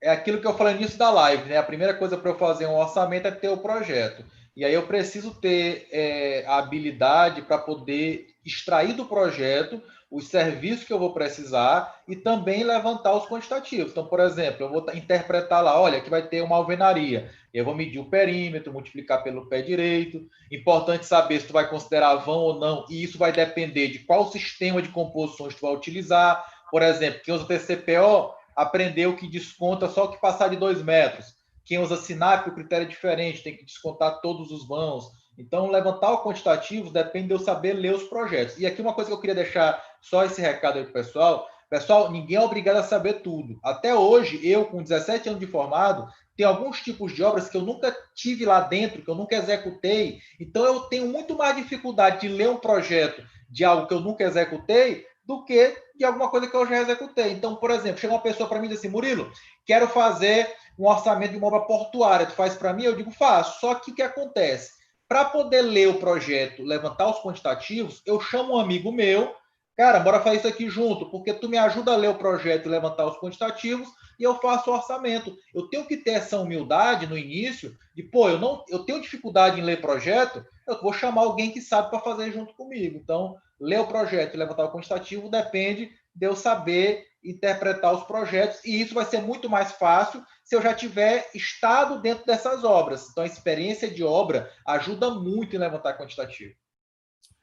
É aquilo que eu falei no início da live, né? A primeira coisa para eu fazer um orçamento é ter o projeto. E aí eu preciso ter a habilidade para poder extrair do projeto os serviços que eu vou precisar e também levantar os quantitativos. Então, por exemplo, eu vou interpretar lá, olha, que vai ter uma alvenaria. Eu vou medir o perímetro, multiplicar pelo pé direito. Importante saber se tu vai considerar vão ou não, e isso vai depender de qual sistema de composições tu vai utilizar. Por exemplo, quem usa TCPO aprendeu que desconta só o que passar de 2 metros. Quem usa SINAP, o critério é diferente, tem que descontar todos os vãos. Então, levantar o quantitativo depende de eu saber ler os projetos. E aqui uma coisa que eu queria deixar só esse recado aí para o pessoal. Pessoal, ninguém é obrigado a saber tudo. Até hoje, eu, com 17 anos de formado, tem alguns tipos de obras que eu nunca tive lá dentro, que eu nunca executei. Então, eu tenho muito mais dificuldade de ler um projeto de algo que eu nunca executei do que de alguma coisa que eu já executei. Então, por exemplo, chega uma pessoa para mim e diz assim, Murilo, quero fazer um orçamento de uma obra portuária, tu faz para mim? Eu digo, faço. Só que o que acontece? Para poder ler o projeto, levantar os quantitativos, eu chamo um amigo meu, cara, bora fazer isso aqui junto, porque tu me ajuda a ler o projeto e levantar os quantitativos e eu faço o orçamento. Eu tenho que ter essa humildade no início de, pô, eu tenho dificuldade em ler projeto, eu vou chamar alguém que sabe para fazer junto comigo. Então, ler o projeto e levantar o quantitativo depende de eu saber interpretar os projetos, e isso vai ser muito mais fácil se eu já tiver estado dentro dessas obras. Então, a experiência de obra ajuda muito em levantar quantitativo.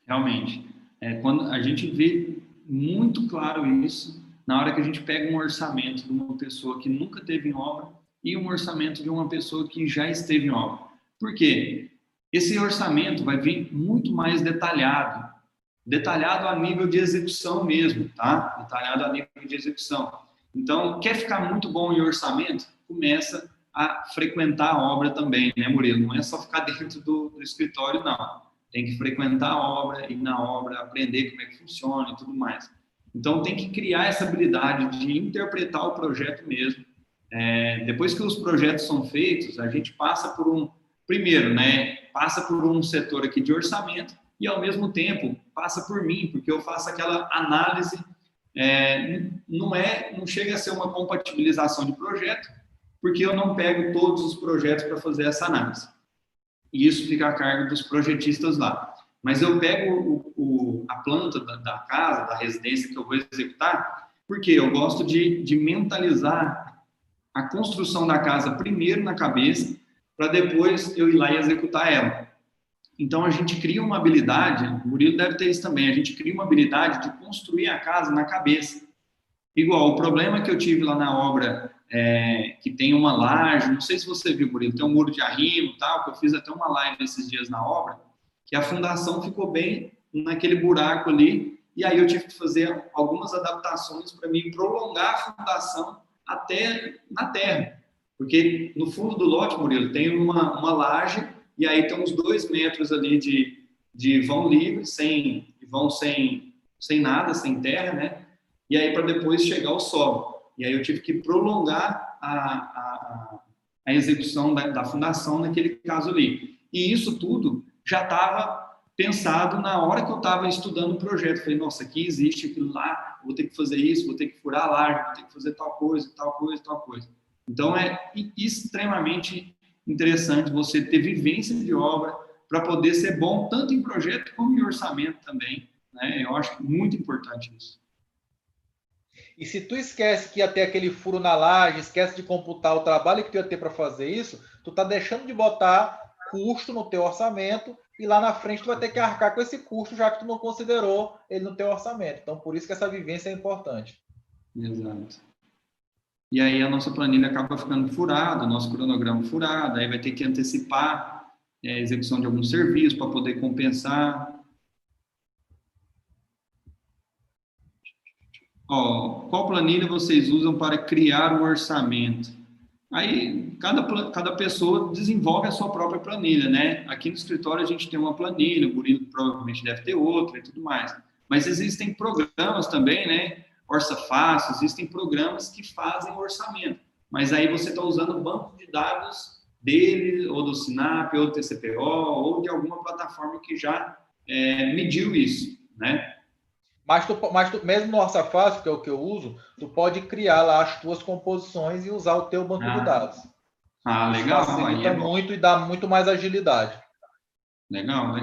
Realmente. Quando a gente vê muito claro isso, na hora que a gente pega um orçamento de uma pessoa que nunca teve em obra e um orçamento de uma pessoa que já esteve em obra. Por quê? Esse orçamento vai vir muito mais detalhado a nível de execução mesmo, tá? Detalhado a nível de execução. Então, quer ficar muito bom em orçamento? Começa a frequentar a obra também, né, Murilo? Não é só ficar dentro do escritório, não. Tem que frequentar a obra, ir na obra, aprender como é que funciona e tudo mais. Então, tem que criar essa habilidade de interpretar o projeto mesmo. Depois que os projetos são feitos, a gente passa por primeiro, né, passa por um setor aqui de orçamento e, ao mesmo tempo, passa por mim, porque eu faço aquela análise, não chega a ser uma compatibilização de projeto, porque eu não pego todos os projetos para fazer essa análise. E isso fica a cargo dos projetistas lá. Mas eu pego a planta da casa, da residência que eu vou executar, porque eu gosto de mentalizar a construção da casa primeiro na cabeça, para depois eu ir lá e executar ela. Então, a gente cria uma habilidade, o Murilo deve ter isso também, a gente cria uma habilidade de construir a casa na cabeça. Igual, o problema que eu tive lá na obra, que tem uma laje, não sei se você viu, Murilo, tem um muro de arrimo e tal, que eu fiz até uma live esses dias na obra, que a fundação ficou bem naquele buraco ali, e aí eu tive que fazer algumas adaptações para mim prolongar a fundação até na terra. Porque no fundo do lote, Murilo, tem uma laje, e aí tem uns 2 metros ali de vão livre, sem nada, sem terra, né? E aí para depois chegar ao solo. E aí eu tive que prolongar a execução da fundação naquele caso ali. E isso tudo já estava pensado na hora que eu estava estudando o projeto. Falei, nossa, aqui existe aquilo lá, vou ter que fazer isso, vou ter que furar a laje, vou ter que fazer tal coisa, tal coisa, tal coisa. Então, é extremamente interessante você ter vivência de obra para poder ser bom tanto em projeto como em orçamento também, né? Eu acho muito importante isso. E se tu esquece que ia ter aquele furo na laje, esquece de computar o trabalho que tu ia ter para fazer isso, tu tá deixando de botar custo no teu orçamento e lá na frente tu vai ter que arcar com esse custo, já que tu não considerou ele no teu orçamento. Então, por isso que essa vivência é importante. Exato. E aí a nossa planilha acaba ficando furada, o nosso cronograma furado, aí vai ter que antecipar a execução de algum serviço para poder compensar. Qual planilha vocês usam para criar o orçamento? Aí, cada pessoa desenvolve a sua própria planilha, né? Aqui no escritório a gente tem uma planilha, o Murilo provavelmente deve ter outra e tudo mais. Mas existem programas também, né? Orça Fácil, existem programas que fazem orçamento. Mas aí você está usando o banco de dados dele, ou do Sinap, ou do TCPO, ou de alguma plataforma que já mediu isso, né? Mas tu, mesmo no Orça Fácil, que é o que eu uso, tu pode criar lá as tuas composições e usar o teu banco de dados. Legal. Isso facilita muito e dá muito mais agilidade. Legal.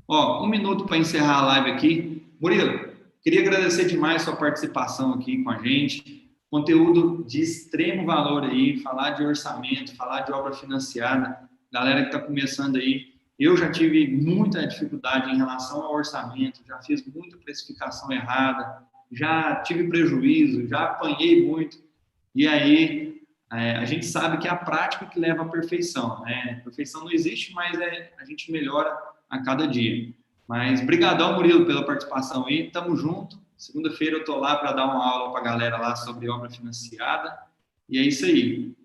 1 minuto para encerrar a live aqui. Murilo, queria agradecer demais a sua participação aqui com a gente. Conteúdo de extremo valor aí, falar de orçamento, falar de obra financiada. Galera que está começando aí, eu já tive muita dificuldade em relação ao orçamento, já fiz muita precificação errada, já tive prejuízo, já apanhei muito. E aí, a gente sabe que é a prática que leva à perfeição, né? A perfeição não existe, mas a gente melhora a cada dia. Mas brigadão, Murilo, pela participação aí. Tamo junto. Segunda-feira eu tô lá para dar uma aula para a galera lá sobre obra financiada. E é isso aí.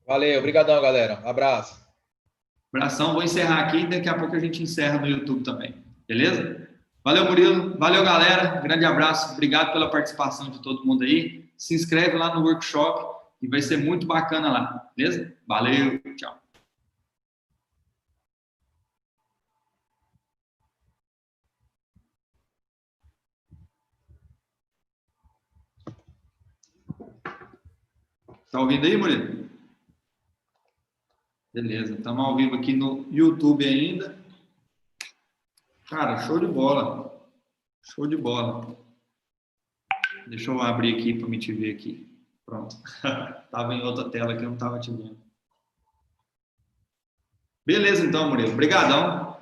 Valeu, brigadão, galera. Abraço. Abração, vou encerrar aqui e daqui a pouco a gente encerra no YouTube também. Beleza? Valeu, Murilo. Valeu, galera. Grande abraço. Obrigado pela participação de todo mundo aí. Se inscreve lá no workshop e vai ser muito bacana lá. Beleza? Valeu. Tchau. Tá ouvindo aí, Murilo? Beleza, estamos ao vivo aqui no YouTube ainda. Cara, show de bola. Show de bola. Deixa eu abrir aqui para me te ver aqui. Pronto. Estava em outra tela que eu não estava te vendo. Beleza, então, Murilo. Obrigadão.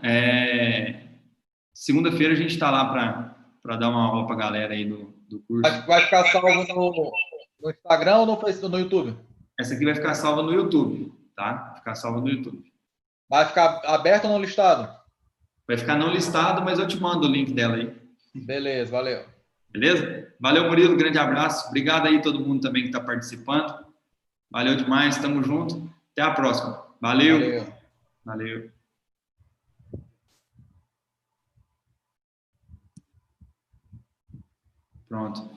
Segunda-feira a gente está lá para dar uma aula para a galera aí do curso. Vai ficar salvo no Instagram ou no YouTube? Essa aqui vai ficar salva no YouTube, tá? Vai ficar salva no YouTube. Vai ficar aberto ou não listado? Vai ficar não listado, mas eu te mando o link dela aí. Beleza, valeu. Beleza? Valeu, Murilo, grande abraço. Obrigado aí todo mundo também que está participando. Valeu demais, tamo junto. Até a próxima. Valeu. Valeu. Pronto.